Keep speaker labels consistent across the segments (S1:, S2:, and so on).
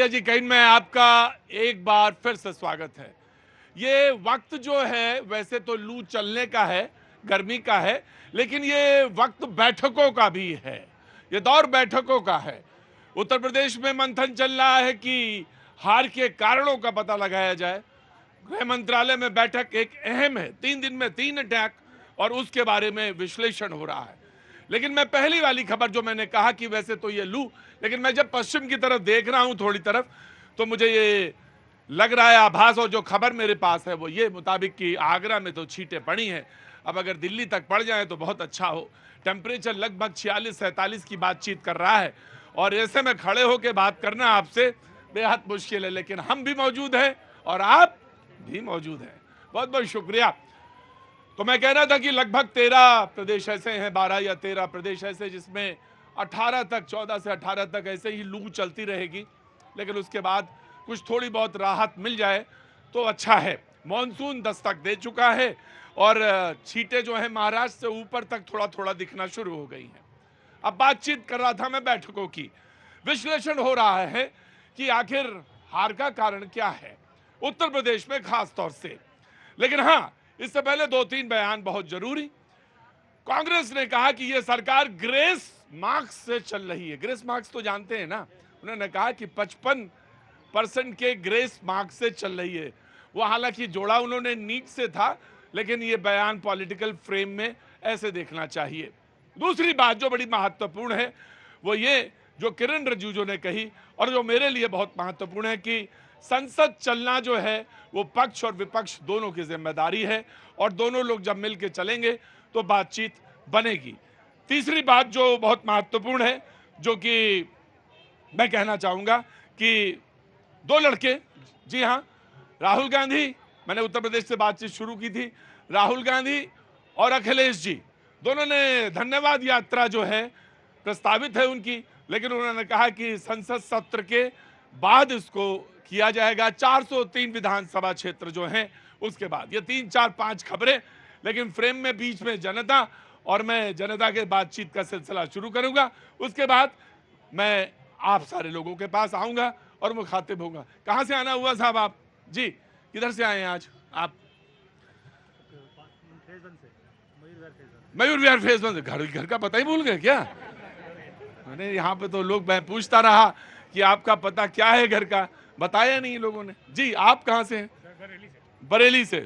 S1: भैया जी, कहीं में आपका एक बार फिर से स्वागत है। ये वक्त जो है वैसे तो लू चलने का है, गर्मी का है, लेकिन ये वक्त बैठकों का भी है, ये दौर बैठकों का है। उत्तर प्रदेश में मंथन चल रहा है कि हार के कारणों का पता लगाया जाए। गृह मंत्रालय में बैठक एक अहम है, 3 दिन में 3 अटैक और उसके बारे में विश्लेषण हो रहा है। लेकिन मैं पहली वाली खबर जो मैंने कहा कि वैसे तो ये लू, लेकिन मैं जब पश्चिम की तरफ देख रहा हूं थोड़ी तरफ, तो मुझे ये लग रहा है आभास, और जो खबर मेरे पास है वो ये मुताबिक कि आगरा में तो छींटे पड़ी हैं। अब अगर दिल्ली तक पड़ जाए तो बहुत अच्छा हो। टेम्परेचर लगभग 46-47 की बातचीत कर रहा है, और ऐसे में खड़े होकर बात करना आपसे बेहद मुश्किल है, लेकिन हम भी मौजूद हैं और आप भी मौजूद हैं। बहुत बहुत शुक्रिया। तो मैं कह रहा था कि लगभग 13 प्रदेश ऐसे हैं, 12 या 13 प्रदेश ऐसे जिसमें 18 तक, 14 से 18 तक ऐसे ही लू चलती रहेगी, लेकिन उसके बाद कुछ थोड़ी बहुत राहत मिल जाए तो अच्छा है। मॉनसून दस्तक दे चुका है और छींटे जो है महाराष्ट्र से ऊपर तक थोड़ा थोड़ा दिखना शुरू हो गई हैं। अब बातचीत कर रहा था मैं बैठकों की, विश्लेषण हो रहा है कि आखिर हार का कारण क्या है उत्तर प्रदेश में खास तौर से। लेकिन हाँ, इससे पहले 2-3 बयान बहुत जरूरी। कांग्रेस ने कहा कि यह सरकार ग्रेस मार्क्स से चल रही है। ग्रेस मार्क्स तो जानते हैं ना, उन्होंने कहा कि 55% के ग्रेस मार्क्स से चल रही है। वो हालांकि जोड़ा उन्होंने नीट से था, लेकिन ये बयान पॉलिटिकल फ्रेम में ऐसे देखना चाहिए। दूसरी बात जो बड़ी महत्वपूर्ण है वो ये जो किरण रिजिजू ने कही, और जो मेरे लिए बहुत महत्वपूर्ण है कि संसद चलना जो है वो पक्ष और विपक्ष दोनों की जिम्मेदारी है, और दोनों लोग जब मिलकर चलेंगे तो बातचीत बनेगी। तीसरी बात जो बहुत महत्वपूर्ण है, जो कि मैं कहना चाहूंगा कि 2 लड़के, जी हाँ, राहुल गांधी, मैंने उत्तर प्रदेश से बातचीत शुरू की थी, राहुल गांधी और अखिलेश जी दोनों ने धन्यवाद यात्रा जो है प्रस्तावित है उनकी, लेकिन उन्होंने कहा कि संसद सत्र के बाद इसको किया जाएगा। 403 विधानसभा क्षेत्र जो हैं उसके बाद। ये 3-4-5 खबरें, लेकिन फ्रेम में बीच में जनता, और मैं जनता के बातचीत का सिलसिला शुरू करूंगा। उसके बाद मैं आप सारे लोगों के पास आऊंगा और मुखातिब होऊंगा। कहां से आना हुआ साहब आप? जी, किधर से आए हैं आज आप? मयूर विहार फेज 1। घर का पता ही भूल गए क्या? मैंने यहाँ पे तो लोग, मैं पूछता रहा कि आपका पता क्या है घर का, बताया नहीं लोगों ने। जी, आप कहाँ से हैं? बरेली से।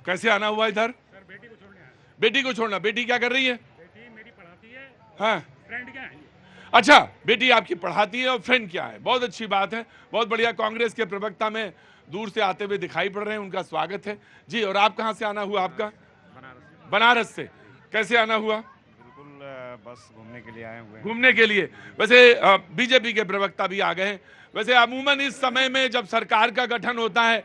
S1: कैसे आना हुआ इधर?
S2: सर, बेटी को छोड़ने आया।
S1: बेटी को छोड़ना। बेटी क्या कर रही है?
S2: बेटी मेरी पढ़ाती है।
S1: हाँ,
S2: फ्रेंड क्या है?
S1: अच्छा, बेटी आपकी पढ़ाती है और फ्रेंड क्या है? बहुत अच्छी बात है, बहुत बढ़िया। कांग्रेस के प्रवक्ता में दूर से आते हुए दिखाई पड़ रहे हैं, उनका स्वागत है। जी, और आप कहाँ से आना हुआ आपका? बनारस से। कैसे आना हुआ?
S2: बिल्कुल, बस घूमने के लिए आए हुए हैं।
S1: घूमने के लिए। वैसे बीजेपी के प्रवक्ता भी आ गए हैं। वैसे अमूमन इस समय में जब सरकार का गठन होता है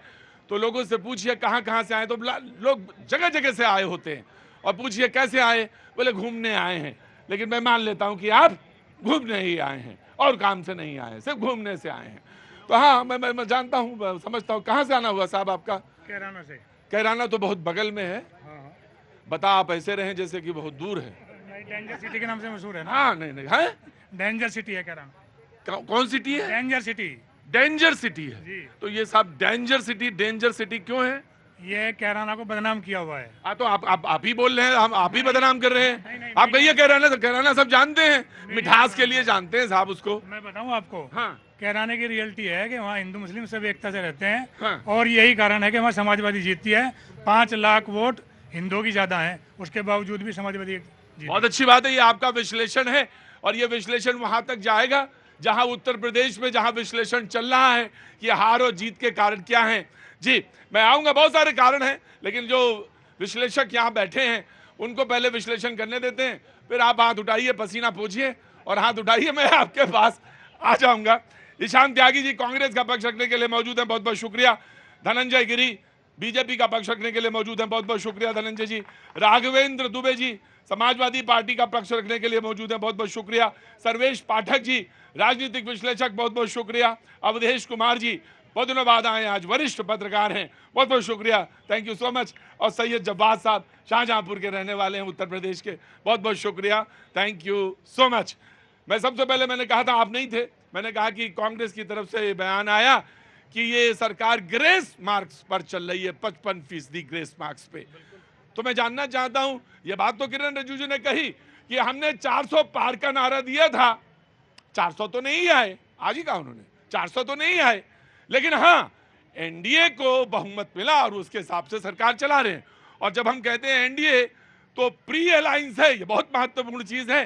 S1: तो लोगों से पूछिए कहाँ कहाँ से आए, तो लोग जगह जगह से आए होते हैं, और पूछिए कैसे आए, बोले घूमने आए हैं। लेकिन मैं मान लेता हूं कि आप घूमने ही आए हैं और काम से नहीं आए, सिर्फ घूमने से आए हैं। तो हाँ, मैं जानता हूँ, समझता हूँ। कहाँ से आना हुआ साहब आपका?
S2: कैराना से।
S1: कैराना तो बहुत बगल में है।
S2: हाँ।
S1: बता आप ऐसे रहें जैसे कि बहुत दूर है।
S2: डेंजर सिटी के नाम से मशहूर है ना।
S1: हाँ, नहीं है।
S2: डेंजर सिटी है कैराना।
S1: कौन सिटी है?
S2: Danger city.
S1: डेंजर सिटी है
S2: जी।
S1: तो ये साहब डेंजर सिटी क्यों है?
S2: ये कैराना को बदनाम किया हुआ है।
S1: तो आप ही बोल रहे हैं, हम आप ही बदनाम कर रहे हैं।
S2: नहीं,
S1: आप कहिए कैराना सब जानते हैं, मिठास के लिए जानते हैं साहब उसको।
S2: मैं बताऊं आपको।
S1: हाँ।
S2: कैराने की रियलिटी है कि वहाँ हिंदू मुस्लिम सब एकता से रहते हैं।
S1: हाँ।
S2: और यही कारण है कि वहाँ समाजवादी जीतती है। 5 लाख वोट हिंदुओं की ज्यादा है, उसके बावजूद भी समाजवादी जीती।
S1: बहुत अच्छी बात है, ये आपका विश्लेषण है, और ये विश्लेषण वहां तक जाएगा जहां उत्तर प्रदेश में जहां विश्लेषण चल रहा है कि हार और जीत के कारण क्या हैं। जी, मैं आऊंगा, बहुत सारे कारण हैं, लेकिन जो विश्लेषक यहाँ बैठे हैं उनको पहले विश्लेषण करने देते हैं, फिर आप हाथ उठाइए, पसीना पोंछिए और हाथ उठाइए, मैं आपके पास आ जाऊंगा। ईशान त्यागी जी कांग्रेस का पक्ष रखने के लिए मौजूद हैं, बहुत बहुत शुक्रिया। धनंजय गिरी बीजेपी का पक्ष रखने के लिए मौजूद हैं, बहुत बहुत शुक्रिया धनंजय जी। राघवेंद्र दुबे जी समाजवादी पार्टी का पक्ष रखने के लिए मौजूद हैं, बहुत बहुत शुक्रिया। सर्वेश पाठक जी राजनीतिक विश्लेषक, बहुत बहुत शुक्रिया। अवधेश कुमार जी बहुत दिनों बाद आए, आज वरिष्ठ पत्रकार हैं, बहुत बहुत शुक्रिया, थैंक यू सो मच। और सैयद जब्बार साहब शाहजहांपुर के रहने वाले हैं, उत्तर प्रदेश के, बहुत बहुत शुक्रिया, थैंक यू सो मच। मैं सबसे पहले मैंने कहा था आप नहीं थे, मैंने कहा कि कांग्रेस की तरफ से बयान आया कि ये सरकार ग्रेस मार्क्स पर चल रही है, 55% ग्रेस मार्क्स पे। तो मैं जानना चाहता हूं, ये बात तो किरण रिजिजू ने कही कि हमने 400 पार का नारा दिया था, 400 तो नहीं आए, आज ही कहा उन्होंने 400 तो नहीं आए, लेकिन हाँ एनडीए को बहुमत मिला और उसके हिसाब से सरकार चला रहे हैं। और जब हम कहते हैं एनडीए तो प्री अलायंस है, ये बहुत महत्वपूर्ण चीज है,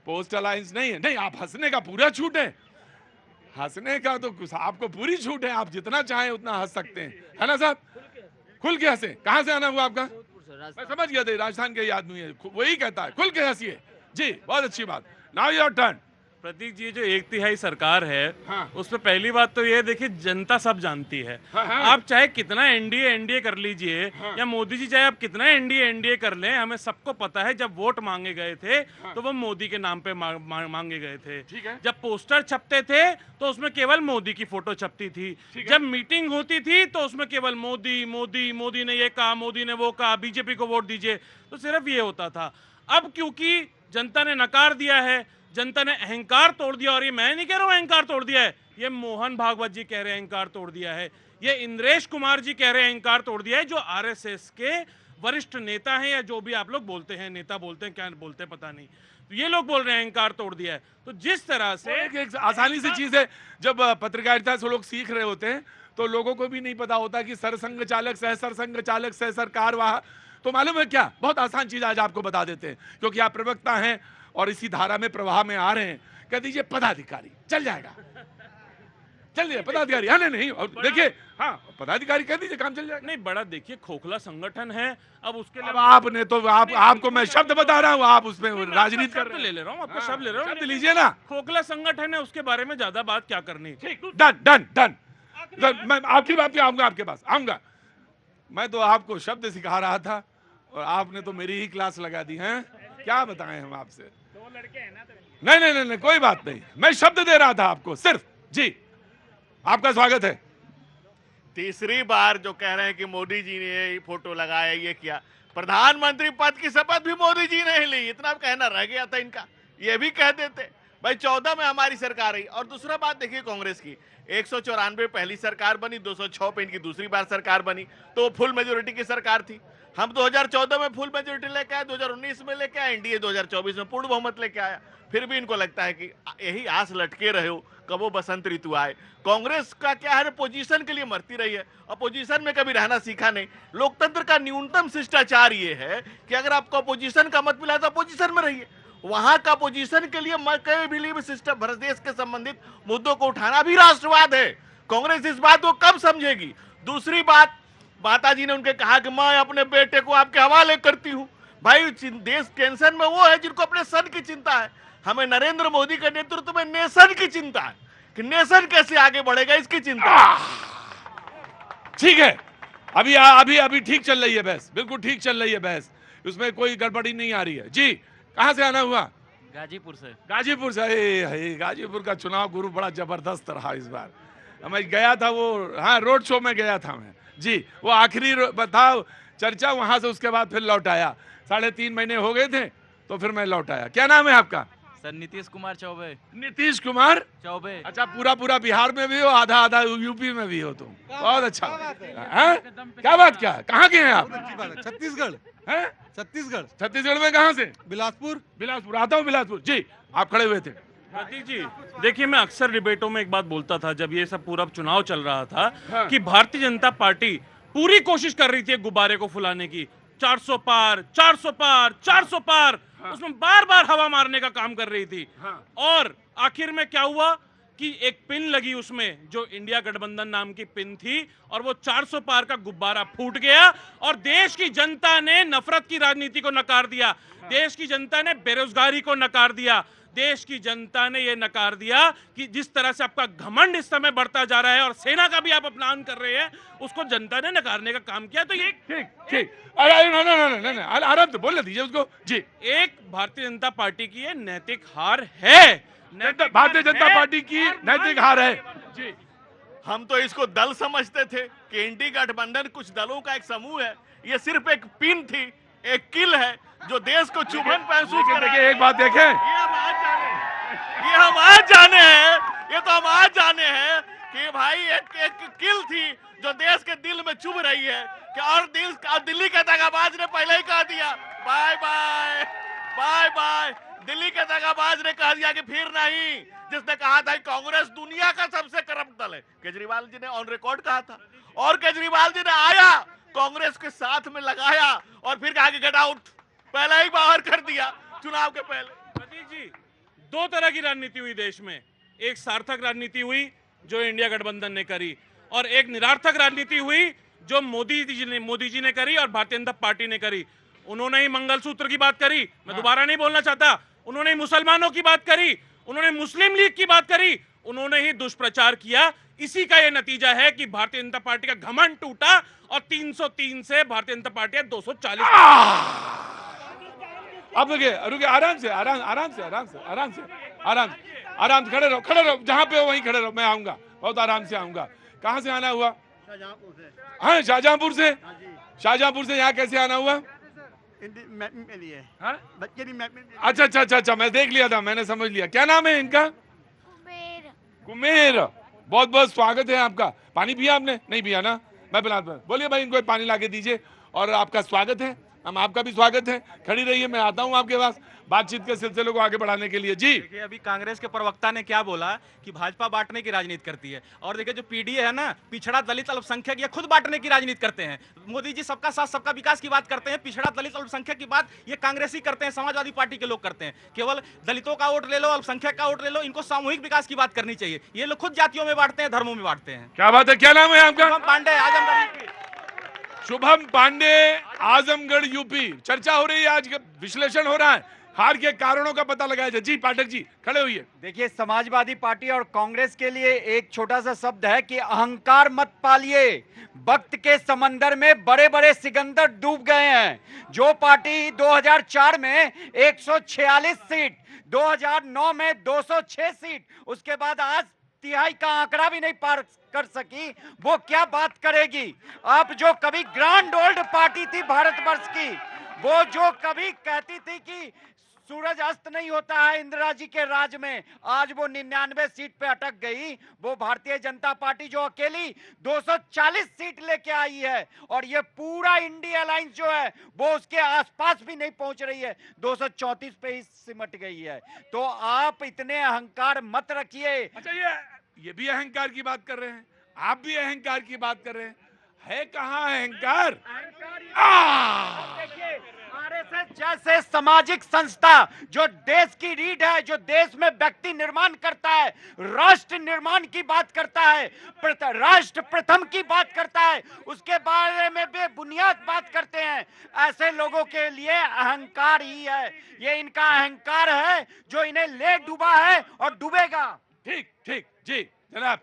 S1: पोस्ट अलायंस नहीं है। नहीं, आप हंसने का पूरा छूट है, हंसने का तो आपको पूरी छूट है, आप जितना चाहें उतना हंस सकते हैं, है ना साहब? खुल के हंसे। कहां से आना हुआ आपका? मैं समझ गया था राजस्थान के आदमी है, वही कहता है खुल के हंसिए। जी बहुत अच्छी बात। Now your turn.
S3: Prateek ji, जो 1/3 सरकार है,
S1: हाँ।
S3: उसमें पहली बात तो ये देखिए, जनता सब जानती है।
S1: हाँ, हाँ।
S3: आप चाहे कितना एनडीए कर लीजिए,
S1: हाँ।
S3: या मोदी जी चाहे आप कितना एनडीए कर लें, हमें सबको पता है जब वोट मांगे गए थे
S1: हाँ।
S3: तो वो मोदी के नाम पे मांगे गए थे।
S1: ठीक है।
S3: जब पोस्टर छपते थे तो उसमें केवल मोदी की फोटो छपती थी। जब मीटिंग होती थी तो उसमें केवल मोदी मोदी मोदी ने ये कहा, मोदी ने वो कहा, बीजेपी को वोट दीजिए, तो सिर्फ ये होता था। अब क्योंकि जनता ने नकार दिया है, जनता ने अहंकार तोड़ दिया, और ये मैं नहीं कह रहा हूं अहंकार तोड़ दिया है, ये मोहन भागवत जी कह रहे हैं अहंकार तोड़ दिया है, ये इंद्रेश कुमार जी कह रहे हैं अहंकार तोड़ दिया है, जो आरएसएस के वरिष्ठ नेता हैं, या जो भी आप लोग बोलते हैं, नेता बोलते हैं, क्या बोलते हैं पता नहीं, तो ये लोग बोल रहे हैं अहंकार तोड़ दिया है। तो जिस तरह से
S1: एक आसानी सी चीज है, जब पत्रकारिता से लोग सीख रहे होते हैं तो लोगों को भी नहीं पता होता कि सरसंघ चालक सह सरसंघ चालक सह सरकार वहां, तो मालूम है क्या, बहुत आसान चीज आज आपको बता देते हैं, क्योंकि आप प्रवक्ता हैं और इसी धारा में प्रवाह में आ रहे हैं। कह दीजिए पदाधिकारी, चल जाएगा, चल जाए पदाधिकारी। हाँ नहीं, और देखिए, हाँ पदाधिकारी कह दीजिए, काम चल जाएगा।
S3: नहीं, बड़ा देखिए खोखला संगठन है। अब उसके लिए
S1: आपने तो आपको मैं शब्द बता रहा हूँ, आप उसमें राजनीति कर रहे
S3: ले ले रहा हूँ, आपका शब्द ले रहा हूँ,
S1: शब्द लीजिए ना।
S3: खोखला संगठन है, उसके बारे में ज्यादा बात क्या करनी।
S1: Done done done. मैं आखिरी बात पे आऊंगा, आपके पास आऊंगा। मैं तो आपको शब्द सिखा रहा था और आपने तो मेरी ही क्लास लगा दी है, क्या बताएं हम आपसे। दो लड़के हैं ना, नहीं नहीं नहीं, कोई बात नहीं, मैं शब्द दे रहा था आपको सिर्फ। जी आपका स्वागत है।
S4: तीसरी बार जो कह रहे हैं कि मोदी जी ने ये फोटो लगाया, ये किया, प्रधानमंत्री पद की शपथ भी मोदी जी ने ही ली, इतना कहना रह गया था इनका, ये भी कह देते भाई 14 में हमारी सरकार रही। और दूसरा बात देखिए कांग्रेस की, 194 पहली सरकार बनी, 206 पे इनकी दूसरी बार सरकार बनी, तो वो फुल मेजोरिटी की सरकार थी। हम 2014 में फुल मेजोरिटी लेके आए, 2019 में लेके आए, एनडीए 2024 में पूर्ण बहुमत लेके आया। फिर भी इनको लगता है कि यही आस लटके रहे हो कब वो बसंत ऋतु आए। कांग्रेस का क्या है, पोजीशन के लिए मरती रही है, अपोजिशन में कभी रहना सीखा नहीं। लोकतंत्र का न्यूनतम शिष्टाचार ये है कि अगर आपको अपोजिशन का मत मिला तो अपोजिशन में रहिए। वहां का पोजीशन के लिए कभी भी सिस्टम प्रदेश के संबंधित मुद्दों को उठाना भी राष्ट्रवाद है। कांग्रेस इस बात को कब समझेगी। दूसरी बात, माता जी ने उनके कहा कि मैं अपने बेटे को आपके हवाले करती हूं। भाई देश टेंशन में वो है जिनको अपने सन की चिंता है। हमें नरेंद्र मोदी के नेतृत्व में नेशन की चिंता है कि नेशन कैसे आगे बढ़ेगा, इसकी चिंता।
S1: ठीक है, अभी अभी अभी ठीक चल रही है बहस, बिल्कुल ठीक चल रही है बहस, उसमें कोई गड़बड़ी नहीं आ रही है। जी कहां से आना हुआ?
S5: गाजीपुर से।
S1: गाजीपुर से। गाजीपुर का चुनाव गुरु बड़ा जबरदस्त रहा इस बार। मैं गया था वो, हाँ रोड शो में गया था मैं जी, वो आखिरी था चर्चा, वहां से उसके बाद फिर लौट आया। 3.5 महीने हो गए थे तो फिर मैं लौट आया। क्या नाम है आपका?
S5: सर नीतीश कुमार चौबे।
S1: नीतीश कुमार
S5: चौबे।
S1: अच्छा, पूरा बिहार में भी हो, आधा आधा यूपी में भी हो तुम, बहुत अच्छा। क्या बात, क्या कहाँ के हैं आप?
S6: छत्तीसगढ़।
S1: हैं? छत्तीसगढ़ में कहाँ से? बिलासपुर आता हूँ, बिलासपुर। जी आप खड़े हुए थे।
S3: प्रतीक जी देखिए, मैं अक्सर डिबेटों में एक बात बोलता था जब ये सब पूरा चुनाव चल रहा था,
S1: हाँ।
S3: कि भारतीय जनता पार्टी पूरी कोशिश कर रही थी गुब्बारे को फुलाने की, 400 पार 400 पार 400 पार,
S1: हाँ।
S3: उसमें बार बार हवा मारने का काम कर रही थी।
S1: हाँ।
S3: और आखिर में क्या हुआ कि एक पिन लगी उसमें, जो इंडिया गठबंधन नाम की पिन थी, और वो 400 पार का गुब्बारा फूट गया और देश की जनता ने नफरत की राजनीति को नकार दिया, देश की जनता ने बेरोजगारी को नकार दिया, देश की जनता ने यह नकार दिया कि जिस तरह से आपका घमंड इस समय बढ़ता जा रहा है और सेना का भी आप अपमान कर रहे हैं, उसको जनता ने नकारने का काम किया। तो ये
S1: ठीक अरे आराम से बोलने दीजिए उसको। जी
S3: एक भारतीय जनता पार्टी की ये नैतिक हार है,
S1: भारतीय जनता पार्टी की नैतिक हार है। जी
S4: हम तो इसको दल समझते थे कि इंडी गठबंधन कुछ दलों का एक समूह है, ये सिर्फ एक पिन थी, एक किल है जो देश को चुभन महसूस कर रहा है।
S1: देखिए एक बात देखें,
S4: ये हम आज जाने ये हम आज जाने हैं, ये तो हम आज जाने हैं कि भाई एक किल थी जो देश के दिल में चुभ रही है कि और दिल्ली के दगाबाज ने पहले ही कह दिया bye bye bye bye. Delhi के दगाबाज ने कह दिया कि फिर नहीं, जिसने कहा था कि कांग्रेस दुनिया का सबसे करप्ट दल है, केजरीवाल जी ने ऑन रिकॉर्ड कहा था। और केजरीवाल जी ने आया, कांग्रेस के साथ में लगाया और फिर कहा कि गेट आउट, पहले ही बाहर कर दिया चुनाव के पहले।
S3: प्रतीक जी, दो तरह की राजनीति हुई देश में, एक सार्थक राजनीति हुई जो इंडिया गठबंधन ने करी, और एक निरार्थक राजनीति हुई जो मोदी जी ने करी और भारतीय जनता पार्टी ने करी। उन्होंने ही मंगलसूत्र की बात करी, मैं दोबारा नहीं बोलना चाहता, उन्होंने मुसलमानों की बात करी, उन्होंने मुस्लिम लीग की बात करी, उन्होंने ही दुष्प्रचार किया। इसी का यह नतीजा है कि भारतीय जनता पार्टी का घमंड टूटा और 303 से भारतीय जनता पार्टी 240।
S1: अब रुके, आराम से खड़े रहो, जहां पे हो वहीं खड़े रहो, मैं आऊंगा, बहुत आराम से आऊंगा। कहां से आना हुआ? हाँ, शाहजहांपुर से। शाहजहांपुर से यहाँ कैसे आना हुआ?
S6: बच्चे की मैप में।
S1: अच्छा, मैं देख लिया था, मैंने समझ लिया। क्या नाम है इनका? कुमेर। बहुत बहुत स्वागत है आपका। पानी पिया आपने? नहीं पिया ना, मैं पिलाता हूं। बोलिए भाई, इनको पानी लाके दीजिए। और आपका स्वागत है, हम आपका भी स्वागत है। खड़ी रहिए, मैं आता हूं आपके पास बातचीत के सिलसिले को आगे बढ़ाने के लिए। जी
S7: देखिए, अभी कांग्रेस के प्रवक्ता ने क्या बोला कि भाजपा बांटने की राजनीति करती है, और देखिए जो पीडीए है ना, पिछड़ा दलित अल्पसंख्यक, ये खुद बांटने की राजनीति करते हैं। मोदी जी सबका साथ सबका विकास की बात करते हैं, पिछड़ा दलित अल्पसंख्यक की बात ये कांग्रेसी करते हैं, समाजवादी पार्टी के लोग करते हैं। केवल दलितों का वोट ले लो, अल्पसंख्यक का वोट ले लो, इनको सामूहिक विकास की बात करनी चाहिए। ये लोग खुद जातियों में बांटते हैं, धर्मों में बांटते हैं।
S1: क्या बात है, क्या नाम है आपका?
S7: पांडे, आजमगढ़।
S1: शुभम पांडे, आजमगढ़ यूपी। चर्चा हो रही है, आज विश्लेषण हो रहा है, हार के कारणों का पता लगाया जाए। जी पाठक जी, खड़े हुए।
S6: देखिए, समाजवादी पार्टी और कांग्रेस के लिए एक छोटा सा शब्द है कि अहंकार मत पालिए। वक्त के समंदर में बड़े बड़े सिकंदर डूब गए हैं। जो पार्टी 2004 में 146 सीट, 2009 में 206 सीट, उसके बाद आज तिहाई का आंकड़ा भी नहीं पार कर सकी, वो क्या बात करेगी? आप जो कभी ग्रैंड ओल्ड पार्टी थी भारतवर्ष की, वो जो कभी कहती थी कि सूरज अस्त नहीं होता है इंदिरा जी के राज में, आज वो 99 सीट पे अटक गई। वो भारतीय जनता पार्टी जो अकेली 240 सीट लेके आई है, और ये पूरा इंडिया अलायंस जो है वो उसके आसपास भी नहीं पहुंच रही है, 234 पे ही सिमट गई है। तो आप इतने अहंकार मत रखिए।
S1: अच्छा, ये भी अहंकार की बात कर रहे हैं, आप भी अहंकार की बात कर रहे हैं, है कहाँ अहंकार?
S6: आरएसएस जैसे सामाजिक संस्था जो देश की रीढ़ है, जो देश में व्यक्ति निर्माण करता है, राष्ट्र निर्माण की बात करता है, राष्ट्र प्रथम की बात करता है, उसके बारे में बेबुनियाद बात करते हैं, ऐसे लोगों के लिए अहंकार ही है। ये इनका अहंकार है जो इन्हें ले डूबा है और डूबेगा।
S1: ठीक जी जनाब।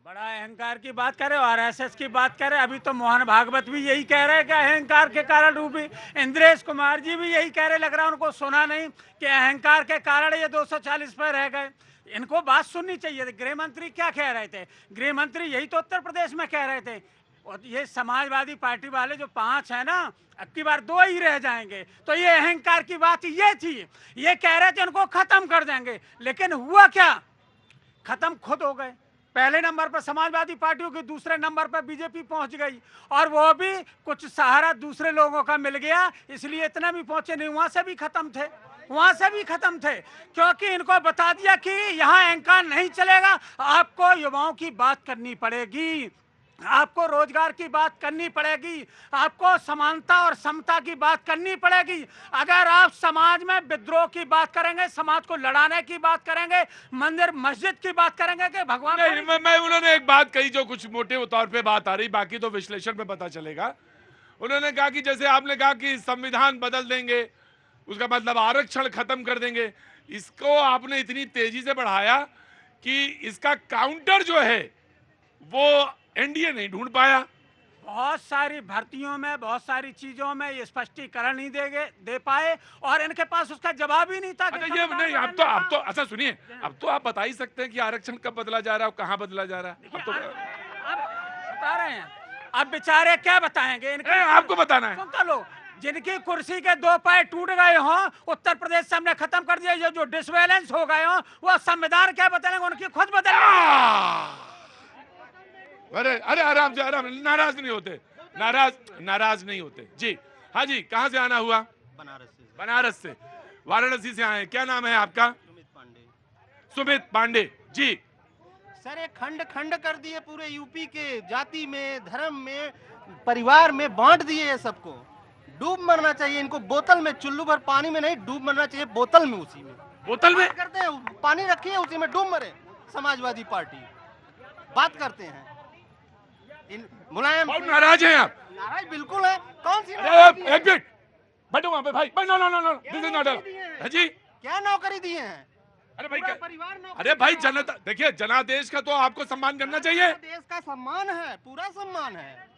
S8: बड़ा अहंकार की बात करे और आरएसएस की बात करे। अभी तो मोहन भागवत भी यही कह रहे हैं कि अहंकार के कारण डूबी, इंद्रेश कुमार जी भी यही कह रहे, लग रहा है उनको सुना नहीं कि अहंकार के कारण ये 240 पर रह गए। इनको बात सुननी चाहिए थी। गृह मंत्री क्या कह रहे थे? गृह मंत्री यही तो उत्तर प्रदेश में कह रहे थे। और ये समाजवादी पार्टी वाले जो 5 है ना, अब की बार 2 ही रह जाएंगे। तो ये अहंकार की बात ये थी, ये कह रहे थे उनको खत्म कर देंगे, लेकिन हुआ क्या? खत्म खुद हो गए। पहले नंबर पर समाजवादी पार्टियों के, दूसरे नंबर पर बीजेपी पहुंच गई, और वो भी कुछ सहारा दूसरे लोगों का मिल गया, इसलिए इतना भी पहुंचे नहीं। वहां से भी खत्म थे, क्योंकि इनको बता दिया कि यहाँ अहंकार नहीं चलेगा। आपको युवाओं की बात करनी पड़ेगी, आपको रोजगार की बात करनी पड़ेगी, आपको समानता और समता की बात करनी पड़ेगी। अगर आप समाज में विद्रोह की बात करेंगे, समाज को लड़ाने की बात करेंगे, मंदिर मस्जिद की बात करेंगे कि भगवान
S1: मैं उन्होंने एक बात कही जो कुछ मोटे तौर पे बात आ रही, बाकी तो विश्लेषण में पता चलेगा। उन्होंने कहा कि जैसे आपने कहा कि संविधान बदल देंगे, उसका मतलब आरक्षण खत्म कर देंगे। इसको आपने इतनी तेजी से बढ़ाया कि इसका काउंटर जो है वो एनडीए नहीं ढूंढ पाया।
S8: बहुत सारी भर्तियों में, बहुत सारी चीजों में ये स्पष्टीकरण नहीं दे पाए, और इनके पास उसका जवाब ही नहीं था।
S1: अच्छा, ये नहीं, अब तो अच्छा सुनिए, अब तो आप बता ही सकते हैं कि आरक्षण कब बदला जा रहा है, कहाँ बदला जा रहा है। अब तो
S8: अब बता रहे हैं, अब बेचारे क्या बताएंगे? इनके
S1: आपको बताना है।
S8: सुनता लो, जिनकी कुर्सी के 2 पैर टूट गए हों, उत्तर प्रदेश से हमने खत्म कर दिया। जो डिसबैलेंस हो गए हों, वो संविधान क्या बदलेंगे, उनकी खुद बदलेंगे।
S1: अरे अरे आराम से, आराम, नाराज नहीं होते, नाराज नहीं होते जी। हाँ जी, कहाँ से आना हुआ? बनारस से, वाराणसी से आए। क्या नाम है आपका? सुमित पांडे जी।
S9: सर ये खंड खंड कर दिए पूरे यूपी के, जाति में, धर्म में, परिवार में बांट दिए ये सबको। डूब मरना चाहिए इनको बोतल में, चुल्लू भर पानी में नहीं, डूब मरना चाहिए बोतल में, उसी में
S1: बोतल में
S9: करते हैं, पानी रखिए उसी में डूब मरे। समाजवादी पार्टी बात करते हैं। मुलायम
S1: बहुत नाराज हैं आप?
S9: नाराज बिल्कुल है। कौन सी
S1: एक मिनट बैठो वहां पे भाई। नो दिस इज नॉट जी।
S9: क्या नौकरी दिए हैं?
S1: अरे भाई
S9: पूरा परिवार नौकरी
S1: अरे भाई,
S9: दिया है।
S1: जनता, देखिए जनादेश का तो आपको सम्मान करना चाहिए।
S9: देश का सम्मान है, पूरा सम्मान है।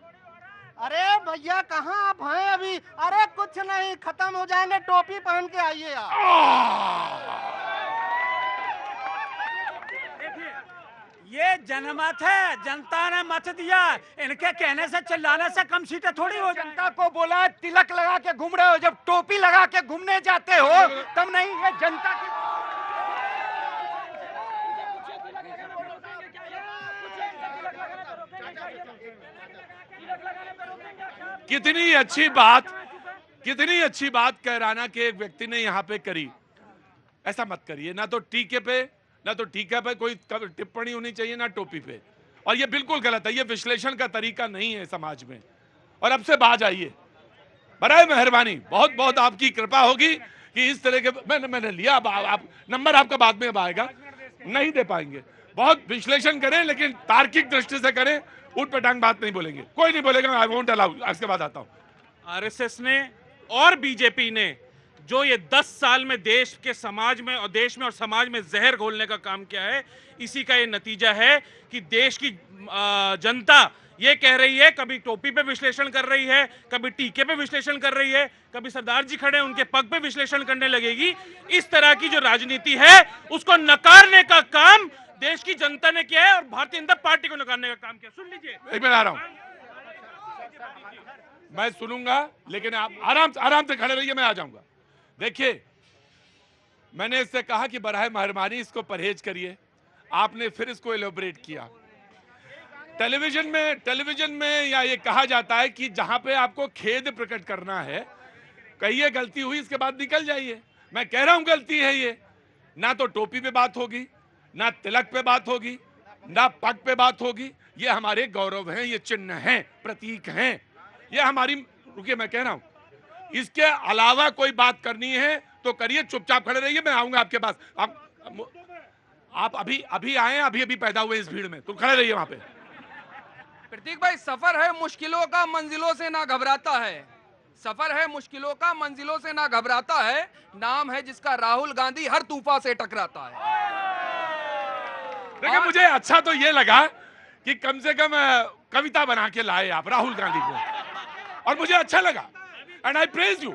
S9: अरे भैया कहाँ आप हैं अभी? अरे कुछ नहीं, खत्म हो जाएंगे, टोपी पहन के आइए आप।
S8: ये जनमत है, जनता ने मत दिया। इनके कहने से, चिल्लाने से कम सीटें थोड़ी हो जाएंगी।
S6: जनता को बोला है तिलक लगा के घूम रहे हो, जब टोपी लगा के घूमने जाते हो तब नहीं। ये जनता की
S1: कितनी अच्छी बात कैराना के एक व्यक्ति ने यहाँ पे करी। ऐसा मत करिए, ना तो टीके पे कोई टिप्पणी होनी चाहिए, ना टोपी पे। और ये बिल्कुल गलत है, ये विश्लेषण का तरीका नहीं है समाज में। और अब से बाज आइए, बराए मेहरबानी, बहुत बहुत आपकी कृपा होगी कि इस तरह के मैंने लिया। आप नंबर आपका बाद में अब आएगा, नहीं दे पाएंगे। बहुत विश्लेषण करें, लेकिन तार्किक दृष्टि से करें। उठ पटांग बात नहीं बोलेंगे, कोई नहीं बोलेगा। I won't allow. इसके बाद आता हूं।
S3: आरएसएस ने और बीजेपी ने जो ये 10 साल में देश के समाज में और देश में और समाज में जहर घोलने का काम किया है, इसी का ये नतीजा है कि देश की जनता ये कह रही है, कभी टोपी पे विश्लेषण कर रही है, कभी टीके पे विश्लेषण कर रही है, कभी सरदार जी खड़े उनके पग पे विश्लेषण करने लगेगी। इस तरह की जो राजनीति है उसको नकारने का काम देश की जनता ने किया है और भारतीय जनता पार्टी को नकारने का काम किया। सुन लीजिए,
S1: एक मिनट आ रहा हूं, मैं सुनूंगा, लेकिन आप आराम से खड़े रहिए, मैं आ जाऊंगा। देखिए, मैंने इससे कहा कि बराए मेहरबानी इसको परहेज करिए। आपने फिर इसको एलोबरेट किया। टेलीविजन में या ये कहा जाता है कि जहां पे आपको खेद प्रकट करना है, कहिए गलती हुई, इसके बाद निकल जाइए। मैं कह रहा हूं गलती है ये। ना तो टोपी पे बात होगी, ना तिलक पे बात होगी, ना पग पे बात होगी। ये हमारे गौरव हैं, ये चिन्ह हैं, प्रतीक हैं, ये हमारी। रुकिए, मैं कह रहा हूं, इसके अलावा कोई बात करनी है तो करिए, चुपचाप खड़े रहिए, मैं आऊंगा आपके पास। आप अभी आए, अभी पैदा हुए इस भीड़ में, तो खड़े रहिए वहां पे।
S10: प्रतीक भाई, सफर है मुश्किलों का, मंजिलों से ना घबराता है। सफर है मुश्किलों का, मंजिलों से ना घबराता है। नाम है जिसका राहुल गांधी हर तूफान से टकराता है।
S1: देखिए, मुझे अच्छा तो ये लगा कि कम से कम कविता बना के लाए आप राहुल गांधी को, और मुझे अच्छा लगा। एंड आई प्रेज यू,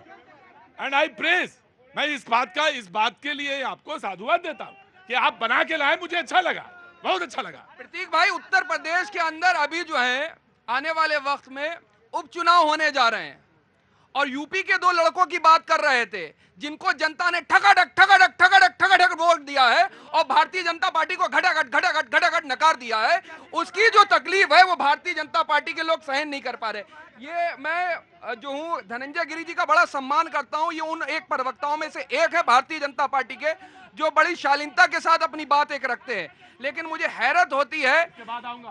S1: मैं इस बात के लिए आपको साधुवाद देता हूं कि आप बना के लाए। मुझे अच्छा लगा, बहुत अच्छा लगा।
S10: प्रतीक भाई, उत्तर प्रदेश के अंदर अभी जो है आने वाले वक्त में उपचुनाव होने जा रहे हैं, और यूपी के 2 लड़कों की बात कर रहे थे जिनको जनता ने ठगाठक वोट दिया है और भारतीय जनता पार्टी को घटाघट नकार दिया है। उसकी जो तकलीफ है वो भारतीय जनता पार्टी के लोग सहन नहीं कर पा रहे। ये मैं जो हूँ धनंजय गिरी जी का बड़ा सम्मान करता हूँ। ये उन एक प्रवक्ताओं में से एक है भारतीय जनता पार्टी के, जो बड़ी शालीनता के साथ अपनी बात एक रखते हैं। लेकिन मुझे हैरत होती है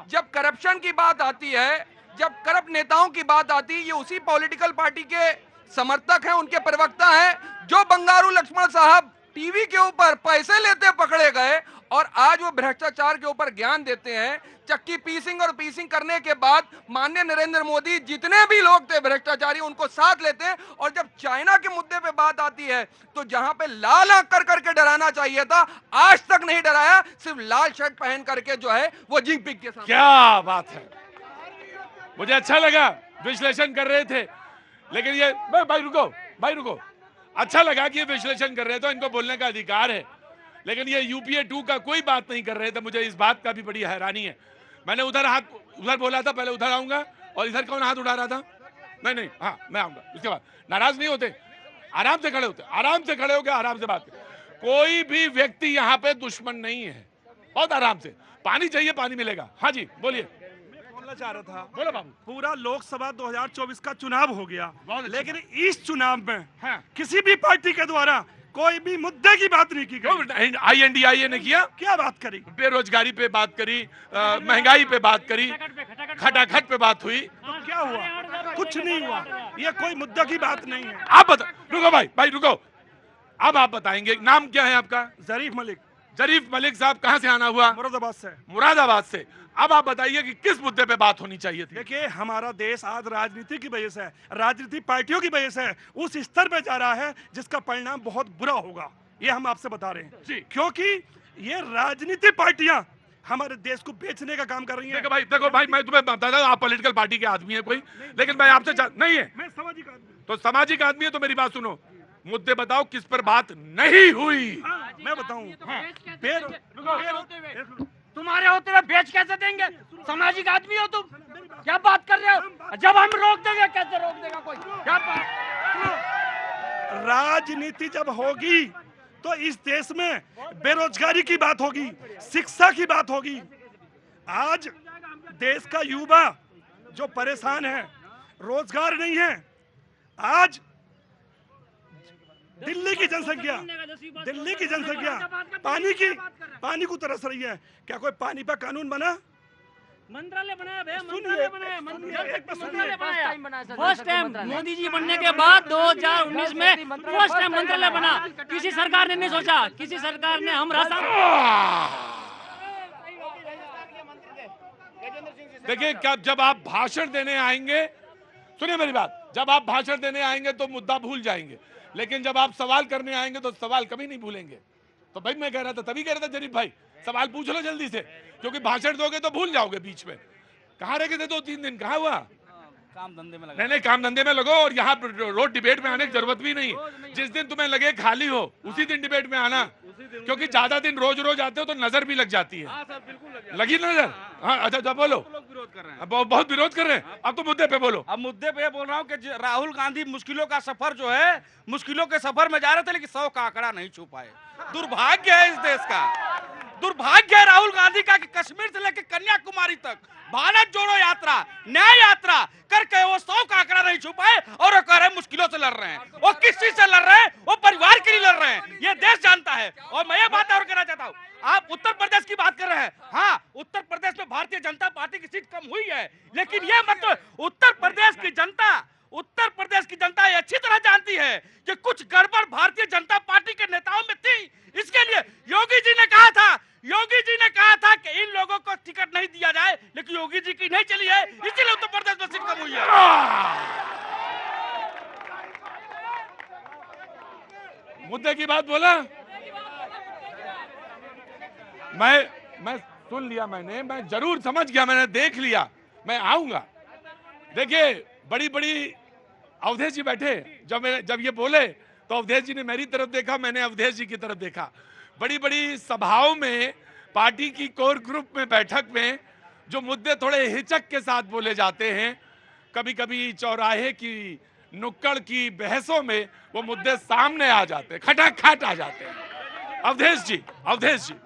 S10: जब करप्शन की बात आती है, जब करप्ट नेताओं की बात आती है, ये उसी पॉलिटिकल पार्टी के समर्थक हैं, उनके प्रवक्ता हैं, जो बंगारू लक्ष्मण साहब टीवी के ऊपर पैसे लेते पकड़े गए और आज वो भ्रष्टाचार के ऊपर ज्ञान देते हैं। चक्की पीसिंग करने के बाद माननीय नरेंद्र मोदी जितने भी लोग थे भ्रष्टाचारी, उनको साथ लेते हैं। और जब चाइना के मुद्दे पे बात आती है तो जहां पे लाल आंख कर करके डराना चाहिए था, आज तक नहीं डराया, सिर्फ लाल शर्ट पहन करके जो है वो जिंगपिंग के साथ।
S1: क्या बात है, मुझे अच्छा लगा। विश्लेषण कर रहे थे, लेकिन ये भाई रुको, अच्छा लगा कि ये विश्लेषण कर रहे थे, इनको बोलने का अधिकार है। लेकिन ये यूपीए 2 का कोई बात नहीं कर रहे थे। मुझे इस बात का भी बड़ी हैरानी है। मैंने उधर बोला था, पहले उधर आऊंगा, और इधर कौन हाथ उठा रहा था? नहीं नहीं, हाँ मैं आऊंगा उसके बाद। नाराज नहीं होते, आराम से खड़े होते, आराम से खड़े होकर आराम से बात करें। कोई भी व्यक्ति यहाँ पे दुश्मन नहीं है, बहुत आराम से। पानी चाहिए, पानी मिलेगा। हाँ जी बोलिए।
S11: बोलना चाह रहा था,
S1: बोलो बाबू।
S11: पूरा लोकसभा 2024 का चुनाव हो गया,
S1: बहुत अच्छी
S11: लेकिन इस चुनाव में
S1: हाँ।
S11: किसी भी पार्टी के द्वारा कोई भी मुद्दे की बात नहीं की गई।
S1: INDIA ने किया,
S11: क्या बात करी?
S1: बेरोजगारी पे बात करी, महंगाई पे बात करी, खटाखट पे बात हुई।
S11: तो क्या हुआ? कुछ नहीं हुआ। ये कोई मुद्दा की बात नहीं है।
S1: आप बता, रुको भाई रुको। अब आप बताएंगे, नाम क्या है आपका?
S11: जरीफ मलिक।
S1: जरीफ मलिक साहब कहाँ से आना हुआ?
S11: मुरादाबाद से।
S1: मुरादाबाद से। अब आप बताइए कि किस मुद्दे पे बात होनी चाहिए थी?
S11: देखिए, हमारा देश आज राजनीति की वजह से, राजनीतिक पार्टियों की वजह से उस स्तर पे जा रहा है जिसका परिणाम बहुत बुरा होगा। ये हम आपसे बता रहे हैं
S1: जी।
S11: क्योंकि ये राजनीतिक पार्टियां हमारे देश को बेचने का काम कर रही हैं।
S1: देखो भाई मैं तुम्हें बताता हूं, आप पॉलिटिकल पार्टी के आदमी है कोई, लेकिन मैं आपसे नहीं है,
S11: मैं सामाजिक आदमी।
S1: तो सामाजिक आदमी है तो मेरी बात सुनो। मुद्दे बताओ किस पर बात नहीं हुई।
S11: हाँ, मैं बताऊं।
S8: तुम्हारे होते हुए बेच कैसे देंगे? सामाजिक आदमी हो तुम, क्या बात कर रहे हो? जब हम रोक देंगे कैसे रोक देगा कोई? क्या बात?
S11: राजनीति जब होगी तो इस देश में बेरोजगारी की बात होगी, शिक्षा की बात होगी। आज देश का युवा जो परेशान है, रोजगार नहीं है। आज दिल्ली की जनसंख्या पानी को तरस रही है। क्या कोई पानी पर कानून बना?
S8: मंत्रालय बनाया
S12: फर्स्ट टाइम मोदी जी बनने के बाद 2019 में फर्स्ट टाइम मंत्रालय बना। किसी सरकार ने नहीं सोचा, किसी सरकार ने हम राशन।
S1: देखिए, क्या जब आप भाषण देने आएंगे, सुनिए मेरी बात, जब आप भाषण देने आएंगे तो मुद्दा भूल जाएंगे, लेकिन जब आप सवाल करने आएंगे तो सवाल कभी नहीं भूलेंगे। तो भाई मैं कह रहा था, तभी कह रहा था जरीफ भाई सवाल पूछ लो जल्दी से, क्योंकि भाषण दोगे तो भूल जाओगे बीच में। कहाँ रह गए थे 2-3 दिन? कहाँ हुआ?
S5: काम धंधे में लगा।
S1: नहीं काम धंधे में लगो, और यहाँ रोड डिबेट में आने की जरूरत भी नहीं। जिस दिन तुम्हें लगे खाली हो उसी दिन डिबेट में आना, क्योंकि ज्यादा दिन रोज रोज आते हो तो नजर भी लग जाती है। लगी नजर? हाँ अच्छा जब बोलो।
S7: विरोध कर रहे हैं,
S1: बहुत विरोध कर रहे हैं। अब तो मुद्दे पे बोलो।
S7: अब मुद्दे पे बोल रहा हूँ कि राहुल गांधी मुश्किलों का सफर जो है, मुश्किलों के सफर में जा रहे थे, लेकिन 100 का आंकड़ा नहीं छू पाए। दुर्भाग्य है इस देश का, दुर्भाग्य है राहुल गांधी का कि कश्मीर से लेकर कन्याकुमारी तक भारत जोड़ो यात्रा, न्याय यात्रा करके वो 100 का आंकड़ा नहीं छू पाए, और वो कह रहे हैं मुश्किलों से लड़ रहे हैं। वो किस चीज से लड़ रहे हैं? वो परिवार के लिए लड़ रहे हैं, ये देश जानता है। और मैं ये बात और कहना चाहता हूँ, आप उत्तर प्रदेश की बात कर रहे हैं। हाँ, उत्तर प्रदेश में भारतीय जनता पार्टी की सीट कम हुई है, लेकिन ये मत, उत्तर प्रदेश की जनता ये अच्छी तरह जानती है कि कुछ गड़बड़ भारतीय जनता पार्टी के नेताओं में थी। इसके लिए योगी जी ने कहा था कि इन लोगों को टिकट नहीं दिया जाए, लेकिन योगी जी की नहीं चली है, इसीलिए उत्तर प्रदेश में सीट कम हुई है।
S1: मुद्दे की बात बोला, मैं सुन लिया, मैं जरूर समझ गया, मैंने देख लिया, मैं आऊंगा। देखिए बड़ी अवधेश जी बैठे, जब ये बोले तो अवधेश जी ने मेरी तरफ देखा, मैंने अवधेश जी की तरफ देखा। बड़ी सभाओं में, पार्टी की कोर ग्रुप में, बैठक में जो मुद्दे थोड़े हिचक के साथ बोले जाते हैं, कभी चौराहे की नुक्कड़ की बहसों में वो मुद्दे सामने आ जाते हैं, खटाखट आ जाते हैं। अवधेश जी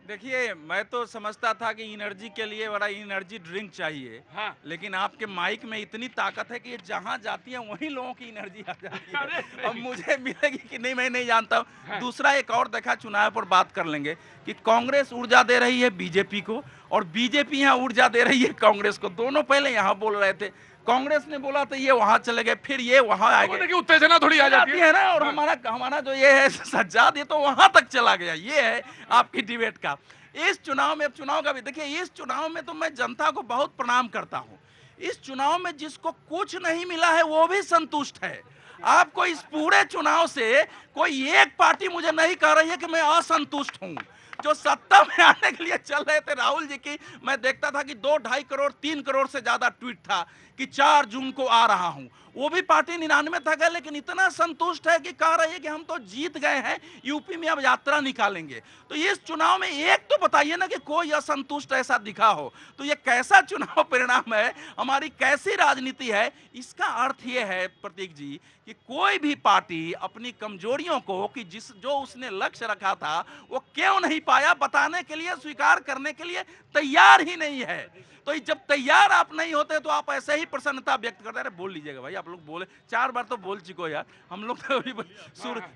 S5: देखिए, मैं तो समझता था कि एनर्जी के लिए बड़ा एनर्जी ड्रिंक चाहिए। हाँ। लेकिन आपके माइक में इतनी ताकत है कि ये जहां जाती है वहीं लोगों की एनर्जी आ जाती है। अब मुझे मिलेगी कि नहीं मैं नहीं जानता हूँ। हाँ। दूसरा एक और देखा, चुनाव पर बात कर लेंगे कि कांग्रेस ऊर्जा दे रही है बीजेपी को, और बीजेपी यहाँ ऊर्जा दे रही है कांग्रेस को। दोनों पहले यहाँ बोल रहे थे, कांग्रेस ने बोला तो ये वहां चले गए, फिर ये वहां आ गए।
S1: उत्तेजना थोड़ी आ जाती
S5: है ना। और हमारा जो ये है सज्जाद, ये तो वहां तक चला गया। ये है आपकी डिबेट का। इस चुनाव में, अब चुनाव का भी देखिए, इस चुनाव में तो मैं जनता को बहुत प्रणाम करता हूं। इस चुनाव में जिसको कुछ नहीं मिला है वो भी संतुष्ट है। आपको इस पूरे चुनाव से कोई एक पार्टी मुझे नहीं कह रही है कि मैं असंतुष्ट हूं। जो सत्ता में आने के लिए चल रहे थे राहुल जी की, मैं देखता था कि 2-2.5 करोड़ 3 करोड़ से ज्यादा ट्वीट था कि 4 जून को आ रहा हूं। वो भी पार्टी 99 तक है, लेकिन इतना संतुष्ट है कि कह रही है कि हम तो जीत गए हैं, यूपी में अब यात्रा निकालेंगे। तो ये इस चुनाव में एक तो बताइए ना कि कोई असंतुष्ट ऐसा दिखा हो। तो ये कैसा चुनाव परिणाम है, हमारी कैसी राजनीति है? इसका अर्थ ये है प्रतीक जी कि कोई भी पार्टी अपनी कमजोरियों को कि जो उसने लक्ष्य रखा था वो क्यों नहीं पाया बताने के लिए, स्वीकार करने के लिए तैयार ही नहीं है। तो जब तैयार आप नहीं होते तो आप ऐसे ही प्रसन्नता व्यक्त करते रहे। बोल लीजिएगा भाई, आप लोग बोले 4 बार तो बोल चुको यार, हम लोग तो अभी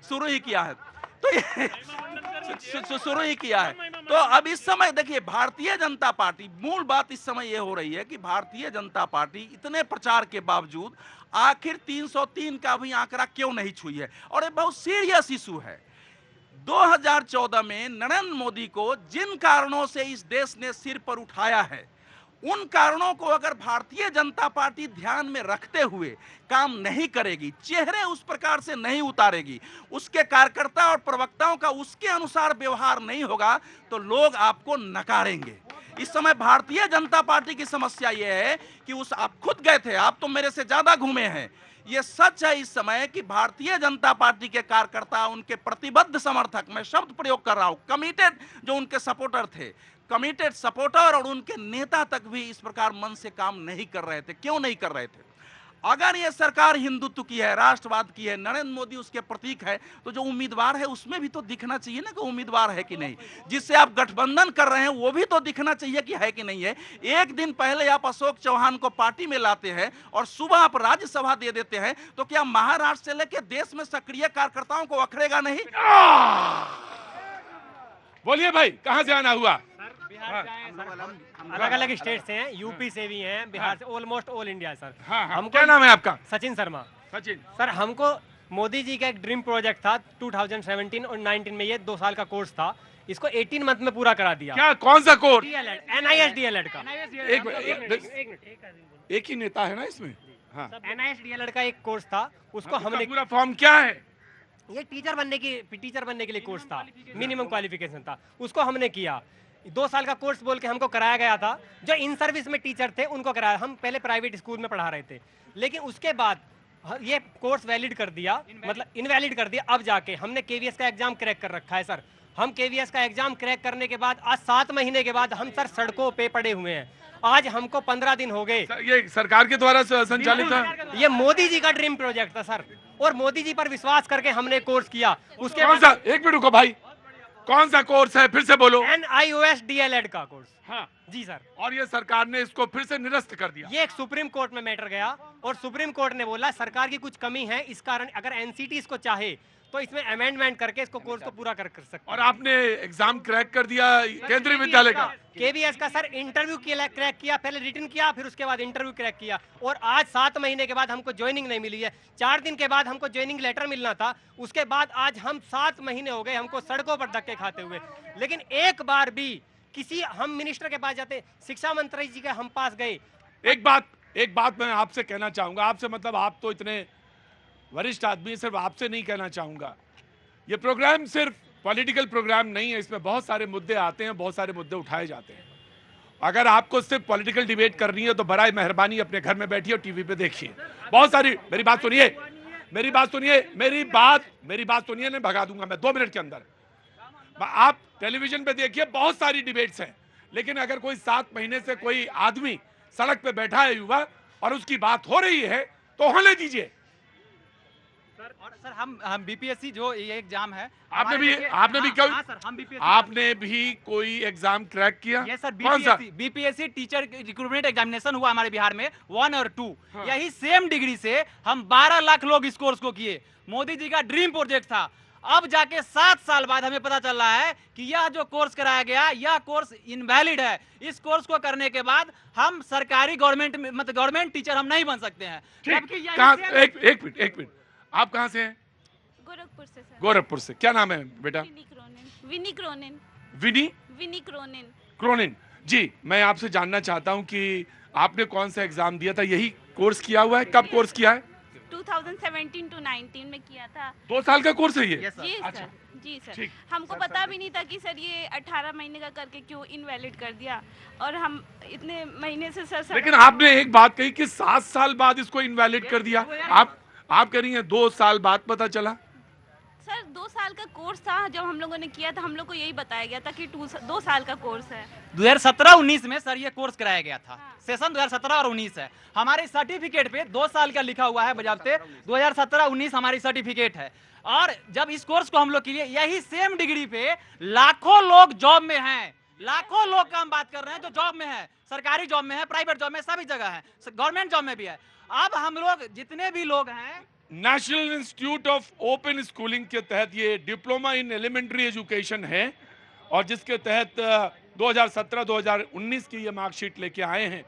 S5: शुरू ही किया है। तो ये शुरू ही किया है। तो अब इस समय देखिए भारतीय जनता पार्टी, मूल बात इस समय ये हो रही है कि भारतीय जनता पार्टी इतने प्रचार के बावजूद आखिर 303 का भी आंकड़ा क्यों नहीं छुई है। और ये बहुत सीरियस इशू है। 2014 में नरेंद्र मोदी को जिन कारणों से इस देश ने सिर पर उठाया है, उन कारणों को अगर भारतीय जनता पार्टी ध्यान में रखते हुए काम नहीं करेगी, चेहरे उस प्रकार से नहीं उतारेगी, उसके कार्यकर्ता और प्रवक्ताओं का उसके अनुसार व्यवहार नहीं होगा, तो लोग आपको नकारेंगे। इस समय भारतीय जनता पार्टी की समस्या यह है कि आप खुद गए थे, आप तो मेरे से ज्यादा घूमे हैं। ये सच है इस समय कि भारतीय जनता पार्टी के कार्यकर्ता, उनके प्रतिबद्ध समर्थक, मैं शब्द प्रयोग कर रहा हूं, कमिटेड जो उनके सपोर्टर थे, कमिटेड सपोर्टर और उनके नेता तक भी इस प्रकार मन से काम नहीं कर रहे थे। क्यों नहीं कर रहे थे? अगर ये सरकार हिंदुत्व की है, राष्ट्रवाद की है, नरेंद्र मोदी उसके प्रतीक है, तो जो उम्मीदवार है उसमें भी तो दिखना चाहिए ना कि उम्मीदवार है कि नहीं। जिससे आप गठबंधन कर रहे हैं वो भी तो दिखना चाहिए कि है कि नहीं है। एक दिन पहले आप अशोक चौहान को पार्टी में लाते हैं और सुबह आप राज्यसभा दे देते हैं, तो क्या महाराष्ट्र से लेकर देश में सक्रिय कार्यकर्ताओं को अखड़ेगा नहीं?
S1: बोलिए भाई, कहां से आना हुआ?
S13: अलग अलग स्टेट से हैं, यूपी से भी हैं, बिहार से, ऑलमोस्ट ऑल इंडिया सर।
S1: हमको क्या नाम है आपका?
S13: सचिन शर्मा।
S1: सचिन
S13: सर, हमको मोदी जी का एक ड्रीम प्रोजेक्ट था 2017 और 19 में, ये 2 साल का कोर्स था, इसको 18 मंथ में पूरा करा दिया।
S1: क्या, कौन सा कोर्स?
S13: NIS DLED का।
S1: एक ही नेता है ना इसमें? हाँ,
S13: NIS DLED का एक कोर्स था, उसको हमने,
S1: पूरा फॉर्म क्या है?
S13: ये टीचर बनने के लिए कोर्स था, मिनिमम क्वालिफिकेशन था, उसको हमने किया। 2 साल का कोर्स बोल के हमको कराया गया था। जो इन सर्विस में टीचर थे उनको कराया, हम पहले प्राइवेट स्कूल में पढ़ा रहे थे, लेकिन उसके बाद ये कोर्स वैलिड कर दिया, मतलब इनवैलिड कर दिया। अब जाके हमने KVS का एग्जाम क्रैक कर रखा है सर। हम KVS का एग्जाम क्रैक करने के बाद आज 7 महीने के बाद हम सर सड़कों पे पड़े हुए हैं। आज हमको 15 दिन हो गए।
S1: ये सरकार के द्वारा संचालित है?
S13: ये मोदी जी का ड्रीम प्रोजेक्ट था सर, और मोदी जी पर विश्वास करके हमने कोर्स किया। उसके
S1: कौन सा? एक मिनट रुको भाई, कौन सा कोर्स है? फिर से बोलो।
S13: NIOS DLED का कोर्स।
S1: हाँ
S13: जी सर।
S1: और ये सरकार ने इसको फिर से निरस्त कर दिया।
S13: ये एक सुप्रीम कोर्ट में मैटर गया और सुप्रीम कोर्ट ने बोला सरकार की कुछ कमी है, इस कारण अगर NCT इसको चाहे तो इसमें अमेंडमेंट करके इसको कोर्स को पूरा कर सकते।
S1: और आपने एग्जाम क्रैक कर दिया केंद्रीय विद्यालय का?
S13: KVS का सर इंटरव्यू क्रैक किया, पहले रिटन किया, फिर उसके बाद इंटरव्यू क्रैक किया, और आज 7 महीने के बाद हमको ज्वाइनिंग नहीं मिली है। 4 दिन के बाद हमको ज्वाइनिंग लेटर मिलना था, उसके बाद आज हम 7 महीने हो गए हमको सड़कों पर धक्के खाते हुए। लेकिन एक बार भी किसी, हम मिनिस्टर के पास जाते, शिक्षा मंत्री जी के हम पास गए।
S1: एक बात मैं आपसे कहना चाहूंगा, आपसे मतलब आप तो इतने वरिष्ठ आदमी, सिर्फ आपसे नहीं कहना चाहूंगा, ये प्रोग्राम सिर्फ पॉलिटिकल प्रोग्राम नहीं है, इसमें बहुत सारे मुद्दे आते हैं, बहुत सारे मुद्दे उठाए जाते हैं। अगर आपको सिर्फ पॉलिटिकल डिबेट करनी है तो बराए मेहरबानी अपने घर में बैठिए और टीवी पे देखिए। बहुत सारी, मेरी बात सुनिए, मैं भगा दूंगा मैं 2 मिनट के अंदर। आप टेलीविजन पे देखिए, बहुत सारी डिबेट्स हैं, लेकिन अगर कोई 7 महीने से कोई आदमी सड़क पे बैठा है युवा और उसकी बात हो रही है तो होने दीजिए।
S7: और सर हम BPSC जो ये एग्जाम है,
S1: आपने भी कोई एग्जाम क्रैक किया?
S7: ये सर
S1: कौन सा?
S7: BPSC टीचर रिक्रूटमेंट एग्जामिनेशन हुआ हमारे बिहार में 1 और 2।
S1: हाँ।
S7: यही सेम डिग्री से हम 12 लाख लोग इस कोर्स को किए। मोदी जी का ड्रीम प्रोजेक्ट था। अब जाके 7 साल बाद हमें पता चल रहा है कि यह जो कोर्स कराया गया, यह कोर्स इनवैलिड है। इस कोर्स को करने के बाद हम सरकारी गवर्नमेंट टीचर हम नहीं बन सकते हैं।
S1: एक मिनट, आप कहाँ से हैं?
S14: गोरखपुर से सर।
S1: गोरखपुर से। क्या नाम है बेटा?
S14: विनी
S1: क्रोनिन। जी, मैं आपसे जानना चाहता हूँ कि आपने कौन सा एग्जाम दिया था? यही कोर्स किया हुआ है? कब कोर्स किया है?
S14: 2017 to 19 में किया था।
S1: 2 साल का कोर्स है ये?
S14: जी
S1: अच्छा,
S14: सर। जी सर,
S1: ठीक।
S14: हमको पता भी नहीं था कि सर ये 18 महीने का करके क्यों इनवैलिड कर दिया, और हम इतने महीने से सर
S1: लेकिन आपने एक बात कही कि 7 साल बाद इसको इनवैलिड कर दिया। आप कह रही हैं 2 साल बाद पता चला।
S14: सर 2 साल का कोर्स था, जब हम लोगों ने किया था हम लोग को यही बताया गया था कि 2 साल का कोर्स है।
S7: 2017-19 में सर ये कोर्स कराया गया था, सेशन 2017 और 19 है। हमारे सर्टिफिकेट पे 2 साल का लिखा हुआ है बजाबते 2017-19 हमारी सर्टिफिकेट है। और जब इस कोर्स को हम लोग किए, यही सेम डिग्री पे लाखों लोग जॉब में हैं, लाखों लोग का हम बात कर रहे हैं जो जॉब में है, सरकारी जॉब में है, प्राइवेट जॉब में, सभी जगह है, गवर्नमेंट जॉब में भी है। अब हम लोग जितने भी लोग हैं,
S1: national institute of open schooling के तहत ये डिप्लोमा इन एलिमेंट्री एजुकेशन है, और जिसके तहत 2017-2019 की ये मार्कशीट लेके आए हैं,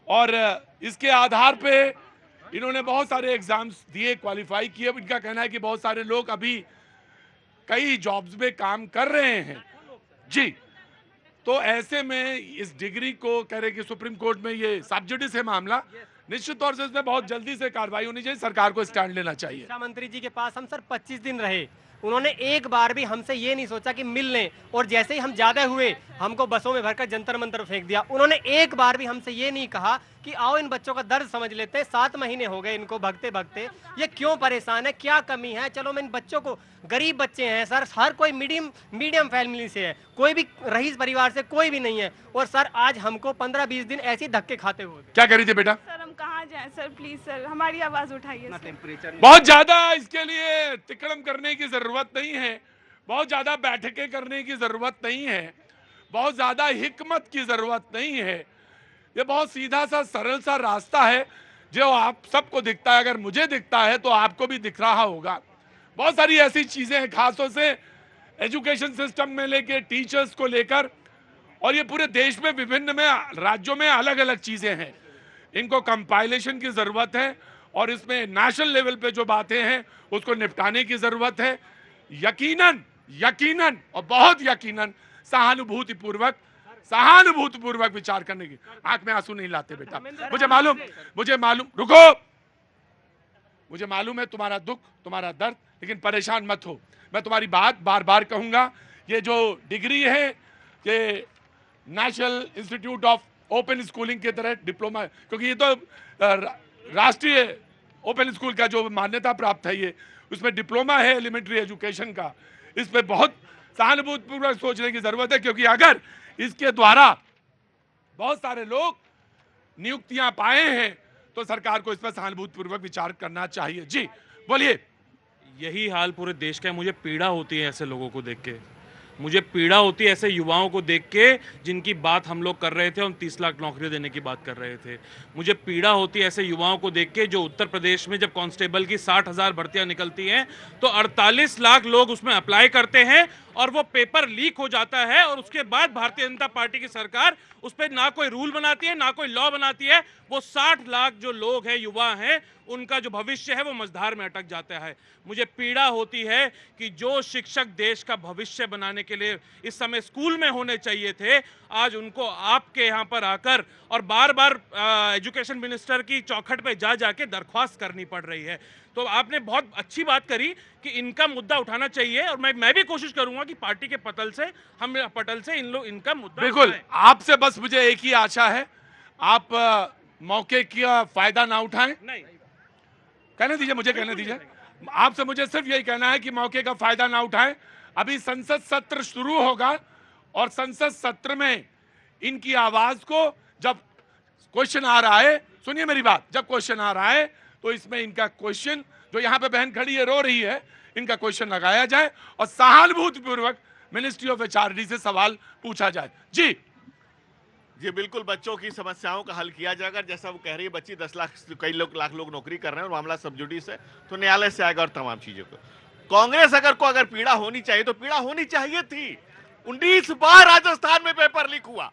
S1: और इसके आधार पे इन्होंने बहुत सारे एग्जाम्स दिए, क्वालिफाई किए। इनका कहना है कि बहुत सारे लोग अभी कई जॉब्स में काम कर रहे हैं। जी, तो ऐसे में इस डिग्री को कह रहे कि सुप्रीम कोर्ट में ये सब जुडिस है मामला, निश्चित तौर से इसमें बहुत जल्दी से कार्रवाई होनी चाहिए, सरकार को स्टैंड लेना चाहिए।
S13: शिक्षा मंत्री जी के पास हम सर 25 दिन रहे, उन्होंने एक बार भी हमसे ये नहीं सोचा कि मिल लें, और जैसे ही हम ज्यादा हुए हमको बसों में भरकर जंतर मंतर फेंक दिया। उन्होंने एक बार भी हमसे ये नहीं कहा कि आओ इन बच्चों का दर्द समझ लेते हैं। 7 महीने हो गए इनको भगते भगते, ये क्यों परेशान है, क्या कमी है। चलो मैं इन बच्चों को, गरीब बच्चे हैं सर, हर कोई मीडियम फैमिली से है, कोई भी रईस परिवार से कोई भी नहीं है, और सर आज हमको 15-20 दिन ऐसे ही धक्के खाते हुए।
S1: क्या कह रही थी बेटा?
S14: सर हम कहाँ जाएं सर, प्लीज सर हमारी आवाज उठाइए सर।
S1: बहुत ज्यादा इसके लिए तिकड़म करने की जरूरत नहीं है, बहुत ज्यादा बैठकें करने की जरूरत नहीं है, बहुत ज्यादा हिकमत की जरूरत नहीं है। ये बहुत सीधा सा सरल सा रास्ता है जो आप सबको दिखता है। अगर मुझे दिखता है तो आपको भी दिख रहा होगा। बहुत सारी ऐसी चीजें हैं, खासतौर से एजुकेशन सिस्टम में लेके टीचर्स को लेकर, और ये पूरे देश में विभिन्न में राज्यों में अलग अलग चीजें हैं। इनको कंपाइलेशन की जरूरत है, और इसमें नेशनल लेवल पे जो बातें हैं उसको निपटाने की जरूरत है। यकीनन और बहुत यकीनन सहानुभूतिपूर्वक विचार करने की। आंख में आंसू नहीं लाते बेटा, मुझे मालूम, रुको, मुझे मालूम है तुम्हारा दुख, तुम्हारा दर्द, लेकिन परेशान मत हो। मैं तुम्हारी बात बार बार कहूंगा। ये जो डिग्री है, ये national institute of open schooling के तरह डिप्लोमा, क्योंकि ये तो राष्ट्रीय ओपन स्कूल का जो मान्यता प्राप्त है, ये उसमें डिप्लोमा है एलिमेंट्री एजुकेशन का। इस पे बहुत सहानुभूतिपूर्वक सोचने की जरूरत है, क्योंकि अगर इसके द्वारा बहुत सारे लोग नियुक्तियां पाए हैं तो सरकार को इस पर सहानुभूतिपूर्वक विचार करना चाहिए। जी बोलिए।
S3: यही हाल पूरे देश का है। मुझे पीड़ा होती है ऐसे लोगों को देख के, मुझे पीड़ा होती है ऐसे युवाओं को देख के जिनकी बात हम लोग कर रहे थे, हम 30 लाख नौकरी देने की बात कर रहे थे। मुझे पीड़ा होती है ऐसे युवाओं को देख के जो उत्तर प्रदेश में जब कांस्टेबल की 60,000 भर्तियां निकलती हैं तो 48 लाख लोग उसमें अप्लाई करते हैं, और वो पेपर लीक हो जाता है, और उसके बाद भारतीय जनता पार्टी की सरकार उस पर ना कोई रूल बनाती है, ना कोई लॉ बनाती है। वो 60 लाख जो लोग हैं, युवा हैं, उनका जो भविष्य है वो मझधार में अटक जाता है। मुझे पीड़ा होती है कि जो शिक्षक देश का भविष्य बनाने के लिए इस समय स्कूल में होने चाहिए थे, आज उनको आपके यहाँ पर आकर और बार बार एजुकेशन मिनिस्टर की चौखट पे जा जाके दरख्वास्त करनी पड़ रही है। तो आपने बहुत अच्छी बात करी कि इनका मुद्दा उठाना चाहिए, और मैं भी कोशिश करूंगा कि पार्टी के पटल से इनका मुद्दा
S1: बिल्कुल। आपसे बस मुझे एक ही आशा है, आप मौके का फायदा ना उठाएं।
S3: नहीं,
S1: कहने दीजिए, मुझे कहने दीजिए। आपसे मुझे सिर्फ यही कहना है कि मौके का फायदा ना उठाएं। अभी संसद सत्र शुरू होगा, और संसद सत्र में इनकी आवाज को, जब क्वेश्चन आ रहा है, सुनिए मेरी बात, जब क्वेश्चन आ रहा है तो इसमें इनका क्वेश्चन, जो यहाँ पे बहन खड़ी है रो रही है, इनका क्वेश्चन लगाया जाए और सहानुभूतिपूर्वक मिनिस्ट्री ऑफ एचआरडी से सवाल पूछा जाए। जी
S4: बिल्कुल, बच्चों की समस्याओं का हल किया जाएगा। जैसा वो कह रही है, बच्ची 10 लाख, कई लाख लोग नौकरी कर रहे हैं और मामला सब जुडिस है, तो न्यायालय से आएगा और तमाम चीजों को। कांग्रेस अगर पीड़ा होनी चाहिए तो पीड़ा होनी चाहिए थी। 19 बार राजस्थान में पेपर लीक हुआ,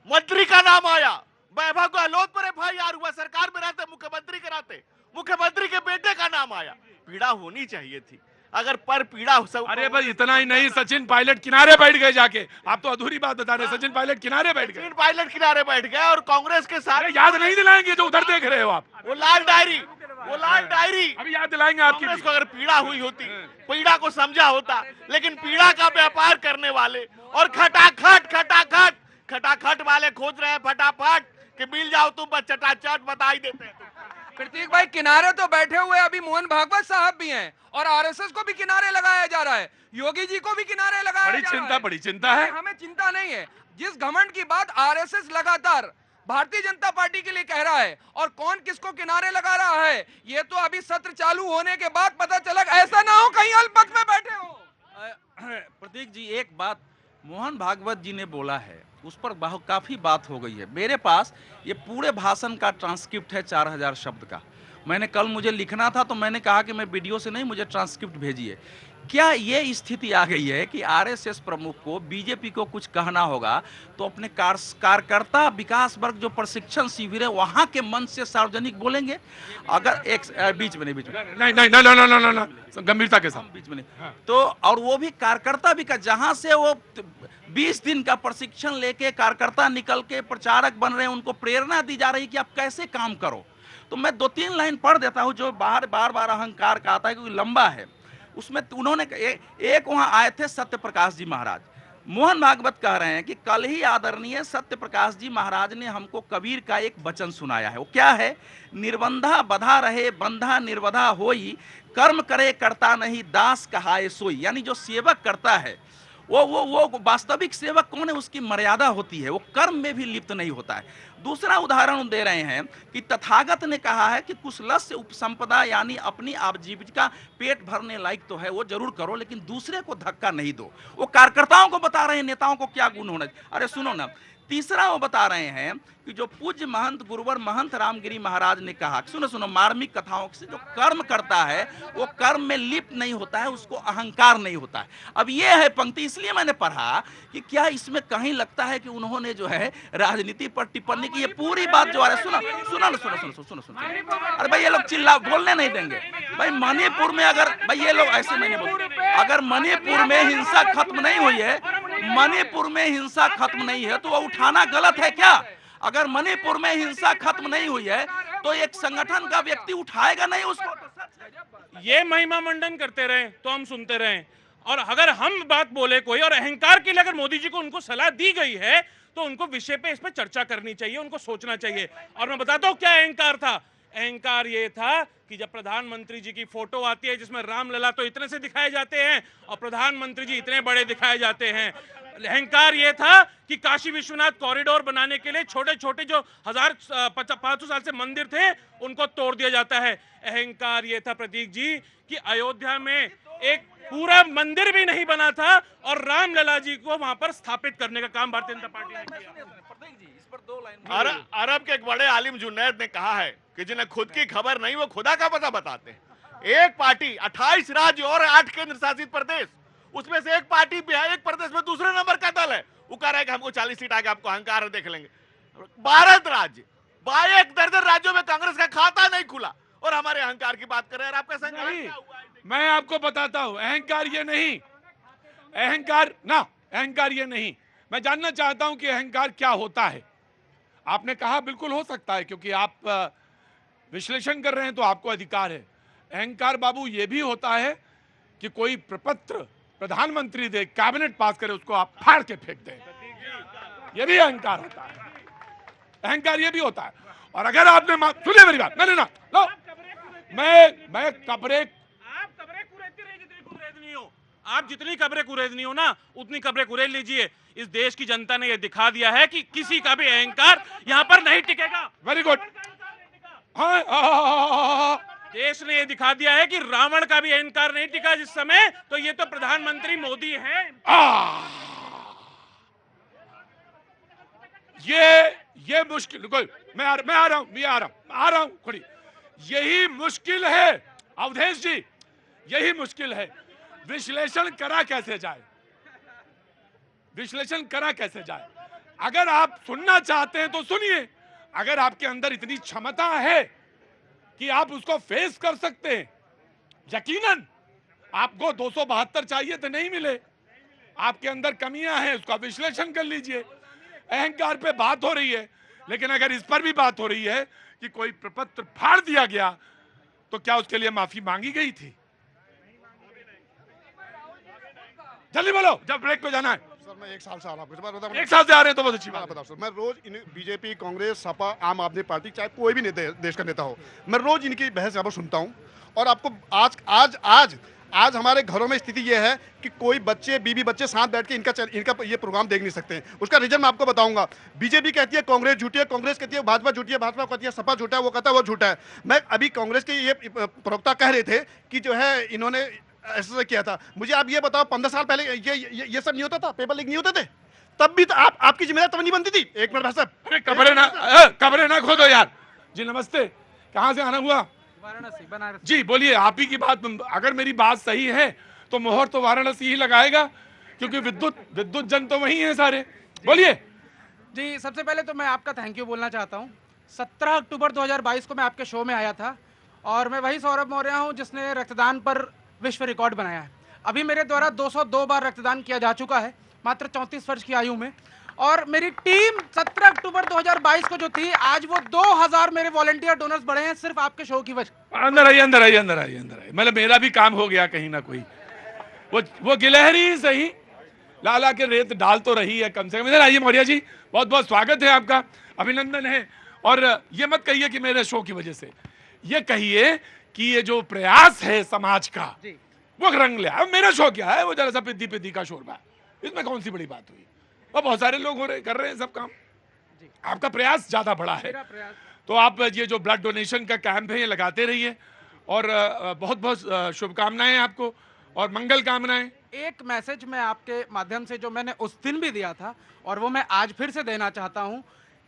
S4: मंत्री का नाम आया, वैभव गहलोत पर FIR हुआ, सरकार में रहते मुख्यमंत्री के नाते, मुख्यमंत्री के बेटे का नाम आया। पीड़ा होनी चाहिए थी। अगर पर पीड़ा
S1: अरे भाई इतना ही नहीं, सचिन पायलट किनारे बैठ गए जाके। आप तो अधूरी बात बता रहे, सचिन पायलट किनारे बैठ गए।
S4: सचिन पायलट किनारे बैठ गए और कांग्रेस के साथ
S1: याद नहीं दिलाएंगे जो उधर देख रहे हो आप,
S4: वो लाल डायरी
S1: अभी याद दिलाएंगे आपकी।
S4: कांग्रेस को अगर पीड़ा हुई होती, पीड़ा को समझा होता, लेकिन पीड़ा का व्यापार करने वाले और खटाखट वाले खोज रहे हैं फटाफट कि मिल जाओ तुम बस चटाचट बता ही देते हैं।
S10: प्रतीक भाई किनारे तो बैठे हुए अभी मोहन भागवत साहब भी हैं और आरएसएस को भी किनारे लगाया जा रहा है, योगी जी को भी किनारे लगाया जा रहा है।
S1: बड़ी चिंता है।
S10: हमें चिंता नहीं है। जिस घमंड की बात आरएसएस लगातार भारतीय जनता पार्टी के लिए कह रहा है और कौन किसको किनारे लगा रहा है, ये तो अभी सत्र चालू होने के बाद पता चला। ऐसा ना हो कहीं अल्पमत में बैठे हो।
S5: प्रतीक जी, एक बात मोहन भागवत जी ने बोला है, उस पर काफ़ी बात हो गई है। मेरे पास ये पूरे भाषण का ट्रांसक्रिप्ट है 4000 शब्द का। मैंने कल मुझे लिखना था तो मैंने कहा कि मैं वीडियो से नहीं, मुझे ट्रांसक्रिप्ट भेजिए। क्या ये स्थिति आ गई है कि आरएसएस प्रमुख को, बीजेपी को कुछ कहना होगा तो अपने कार्यकर्ता विकास वर्ग जो प्रशिक्षण शिविर है वहाँ के मंच से सार्वजनिक बोलेंगे? अगर एक बीच में नहीं
S1: गंभीरता के साथ
S5: बीच में नहीं तो, और वो भी कार्यकर्ता भी का, जहाँ से वो 20 दिन का प्रशिक्षण लेके कार्यकर्ता निकल के प्रचारक बन रहे हैं, उनको प्रेरणा दी जा रही है कि आप कैसे काम करो। तो मैं 2-3 लाइन पढ़ देता हूँ जो बार बार अहंकार का आता है क्योंकि लंबा है। उसमें उन्होंने एक वहाँ आए थे सत्य प्रकाश जी महाराज। मोहन भागवत कह रहे हैं कि कल ही आदरणीय सत्य प्रकाश जी महाराज ने हमको कबीर का एक वचन सुनाया है। वो क्या है? निर्बंधा बधा रहे बंधा निर्बधा होई, कर्म करे करता नहीं दास कहाए सोई। यानी जो सेवक करता है वो वास्तविक सेवक कौन है? उसकी मर्यादा होती है, वो कर्म में भी लिप्त नहीं होता है। दूसरा उदाहरण दे रहे हैं कि तथागत ने कहा है कि कुशलस्य उपसंपदा, यानी अपनी आजीविका पेट भरने लायक तो है वो जरूर करो, लेकिन दूसरे को धक्का नहीं दो। वो कार्यकर्ताओं को बता रहे हैं नेताओं को क्या गुण होना चाहिए। अरे सुनो ना, तीसरा वो बता रहे हैं कि जो पूज्य महंत गुरुवर महंत रामगिरी महाराज ने कहा, सुनो मार्मिक कथाओं से, जो कर्म करता है वो कर्म में लिप्त नहीं होता है, उसको अहंकार नहीं होता है। अब ये है पंक्ति, इसलिए मैंने पढ़ा कि क्या इसमें कहीं लगता है कि उन्होंने जो है राजनीति पर टिप्पणी की। ये पूरी बात जो आ रहा है, सुनो। अरे भाई ये लोग चिल्ला बोलने नहीं देंगे भाई। मणिपुर में अगर भाई ये लोग ऐसे नहीं बोलते, अगर मणिपुर में हिंसा खत्म नहीं हुई है, मणिपुर में हिंसा खत्म नहीं है तो वो उठाना गलत है क्या? अगर मणिपुर में हिंसा खत्म नहीं हुई है तो एक संगठन का व्यक्ति उठाएगा नहीं उसको।
S3: ये महिमा मंडन करते रहे तो हम सुनते रहे, और अगर हम बात बोले कोई और अहंकार के लिए अगर मोदी जी को उनको सलाह दी गई है तो उनको विषय पे इस पे चर्चा करनी चाहिए, उनको सोचना चाहिए। और मैं बताता हूँ क्या अहंकार था। अहंकार ये था कि जब प्रधानमंत्री जी की फोटो आती है जिसमें रामलला तो इतने से दिखाए जाते हैं और प्रधानमंत्री जी इतने बड़े दिखाए जाते हैं। अहंकार ये था कि काशी विश्वनाथ कॉरिडोर बनाने के लिए छोटे छोटे जो 500 साल से मंदिर थे उनको तोड़ दिया जाता है। अहंकार ये था प्रतीक जी कि अयोध्या में एक पूरा मंदिर भी नहीं बना था और रामलला जी को वहां पर स्थापित करने का काम भारतीय जनता पार्टी ने किया।
S4: अरब के एक बड़े आलिम जुनैद ने कहा है कि जिन्हें खुद की खबर नहीं वो खुदा का पता बताते हैं। एक पार्टी 28 राज्य और 8 केंद्र शासित प्रदेश, उसमें से एक पार्टी बिहार, एक प्रदेश में दूसरे नंबर का दल है, वो कह रहा है कि हमको 40 सीट आके आपको अहंकार है देख लेंगे। 12 राज्य, 22 दर्जन राज्यों में कांग्रेस का खाता नहीं खुला और हमारे अहंकार की बात कर रहे हैं। आपका संगठन,
S1: मैं आपको बताता हूं, अहंकार ये नहीं, अहंकार ये नहीं। मैं जानना चाहता हूं कि अहंकार क्या होता है। आपने कहा बिल्कुल हो सकता है क्योंकि आप विश्लेषण कर रहे हैं तो आपको अधिकार है। अहंकार बाबू ये भी होता है कि कोई प्रपत्र प्रधानमंत्री दे, कैबिनेट पास करे, उसको आप फाड़ के फेंक दें, ये भी अहंकार होता है। अहंकार ये भी होता है। और अगर आपने सुनिए मेरी बात, नहीं ना लो, मैं कब्रें,
S3: आप जितनी कब्रें कुरेदनी हो ना उतनी कब्रें कुरेद लीजिए। इस देश की जनता ने यह दिखा दिया है कि किसी का भी अहंकार यहाँ पर नहीं टिकेगा।
S1: Very good.
S3: देश ने यह दिखा दिया है कि रावण का भी अहंकार नहीं टिका जिस समय, तो ये तो प्रधानमंत्री मोदी हैं।
S1: ये मुश्किल, मैं आ रहा हूं खड़ी। यही मुश्किल है अवधेश जी, यही मुश्किल है। विश्लेषण करा कैसे जाए, विश्लेषण करा कैसे जाए। अगर आप सुनना चाहते हैं तो सुनिए, अगर आपके अंदर इतनी क्षमता है कि आप उसको फेस कर सकते हैं, यकीनन आपको 272 चाहिए थे, नहीं मिले। आपके अंदर कमियां हैं, उसका विश्लेषण कर लीजिए। अहंकार पे बात हो रही है, लेकिन अगर इस पर भी बात हो रही है कि कोई प्रपत्र फाड़ दिया गया, तो क्या उसके लिए माफी मांगी गई थी? जल्दी बोलो, जब ब्रेक पे जाना है।
S15: सर मैं 1 साल से आ रहा हूँ,
S1: 1 साल से आ रहे हैं तो बहुत अच्छी बात
S15: बताओ सर। मैं रोज बीजेपी, कांग्रेस, सपा, आम आदमी पार्टी, चाहे कोई भी नेता देश का नेता हो, मैं रोज इनकी बहस यहाँ पर सुनता हूँ। और आपको आज हमारे घरों में स्थिति ये है कि कोई बच्चे, बीबी बच्चे साथ बैठ के इनका ये प्रोग्राम देख नहीं सकते हैं। उसका रीजन मैं आपको बताऊंगा। बीजेपी कहती है कांग्रेस झूठी है, कांग्रेस कहती है भाजपा झूठी है, भाजपा कहती है सपा झूठा है, वो कहता है वो झूठा है। मैं अभी कांग्रेस के ये प्रवक्ता कह रहे थे कि जो है इन्होंने ऐसा किया था। मुझे आप ये बताओ, 15 साल पहले ये सब नहीं होता था, पेपर लीक नहीं होते थे, तब भी तो आपकी जिम्मेदारी तब नहीं बनती थी। एक मिनट भाई साहब,
S1: कब्रें ना खोदो यार जी। नमस्ते, कहाँ से आना हुआ?
S16: वाराणसी, बनारस
S1: जी बोलिए, आप ही की बात, अगर मेरी बात सही है तो मोहर तो वाराणसी ही लगाएगा, क्योंकि विद्युत जन तो वही है सारे। बोलिए
S16: जी। सबसे पहले तो मैं आपका थैंक यू बोलना चाहता हूँ। 17 अक्टूबर 2022 को मैं आपके शो में आया था और मैं वही सौरभ मौर्य हूँ जिसने रक्तदान पर विश्व रिकॉर्ड बनाया है। अभी मेरे द्वारा 202 बार रक्तदान किया जा चुका है, मात्र 34 वर्ष की आयु में। और मेरी टीम 17 अक्टूबर 2022 को जो थी, आज वो 2000 मेरे वॉलंटियर डोनर्स बढ़े हैं सिर्फ आपके शो की वजह।
S1: अंदर आइए, अंदर आइए, अंदर आइए, अंदर आइए। मतलब मेरा भी काम हो गया कहीं ना कोई। वो गिलहरी ही सही, लाला के रेत डाल तो रही है कम से कम। इधर आइए मौर्य जी, बहुत बहुत स्वागत है आपका, अभिनंदन है। और ये मत कहिए कि मेरे शो की वजह से, ये कहिए कि ये जो प्रयास है समाज का वो रंग ले। अब मेरा शो क्या है, वो जरा सा पिद्दी का शोरबा, इसमें कौन सी बड़ी बात हुई? और बहुत सारे लोग कर रहे हैं सब काम। आपका प्रयास ज्यादा बड़ा है, तो आप ये जो ब्लड डोनेशन का कैंप है ये लगाते रहिए। और बहुत बहुत शुभकामनाएं आपको और मंगल कामनाएं।
S16: एक मैसेज मैं आपके माध्यम से जो मैंने उस दिन भी दिया था और वो मैं आज फिर से देना चाहता हूं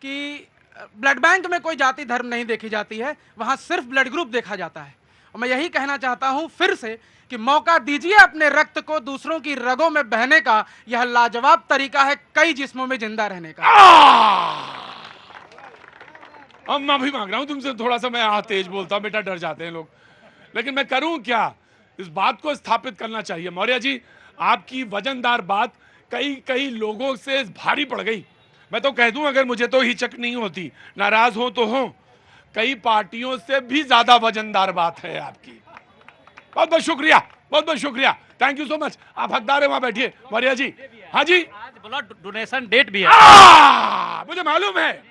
S16: कि ब्लड बैंक में कोई जाति धर्म नहीं देखी जाती है, वहां सिर्फ ब्लड ग्रुप देखा जाता है। और मैं यही कहना चाहता हूं फिर से कि मौका दीजिए अपने रक्त को दूसरों की रगों में बहने का। यह लाजवाब तरीका है कई जिस्मों में जिंदा रहने का।
S1: अब माफी मांग रहा हूं तुमसे, थोड़ा सा मैं तेज बोलता हूं, बेटा डर जाते हैं लोग, लेकिन मैं करूं क्या? इस बात को स्थापित करना चाहिए। मौर्य जी, आपकी वजनदार बात कई लोगों से भारी पड़ गई। मैं तो कह दूं, अगर मुझे तो हिचक नहीं होती, नाराज हो तो हो, कई पार्टियों से भी ज्यादा वजनदार बात है आपकी। बहुत बहुत शुक्रिया, बहुत बहुत शुक्रिया, थैंक यू सो मच। आप हकदार है, वहां बैठिए। मौर्य जी, हाँ जी।
S12: आज ब्लड डोनेशन डेट भी है,
S1: मुझे मालूम है,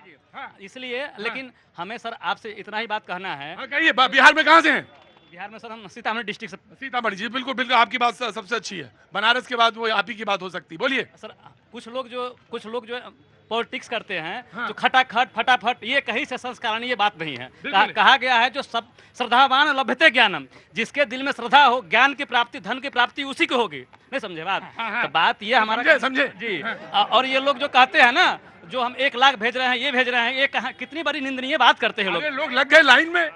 S12: इसलिए। लेकिन हमें सर आपसे इतना ही बात कहना है।
S1: कहिए, बिहार में कहाँ से हैं?
S12: बिहार में सर हम सीतामढ़ी डिस्ट्रिक्ट से।
S1: सीतामढ़ी जी, बिल्कुल बिल्कुल, आपकी बात सबसे अच्छी है। बनारस के बाद वो आप ही की बात हो सकती है। बोलिए
S12: सर। कुछ लोग जो पॉलिटिक्स करते हैं, जो खटाखट फटाफट, ये कहीं से संस्कारण ये बात नहीं है। कहा गया है जो सब श्रद्धावान लभते ज्ञानम, जिसके दिल में श्रद्धा हो, ज्ञान की प्राप्ति, धन की प्राप्ति उसी को होगी। नहीं समझे बात? तो बात ये हमारा
S1: समझे
S12: जी। और ये लोग जो कहते हैं ना, जो हम 1 लाख भेज रहे हैं, ये भेज रहे हैं, ये कितनी बड़ी निंदनीय बात करते हैं लोग।
S1: लोग लग गए लाइन में।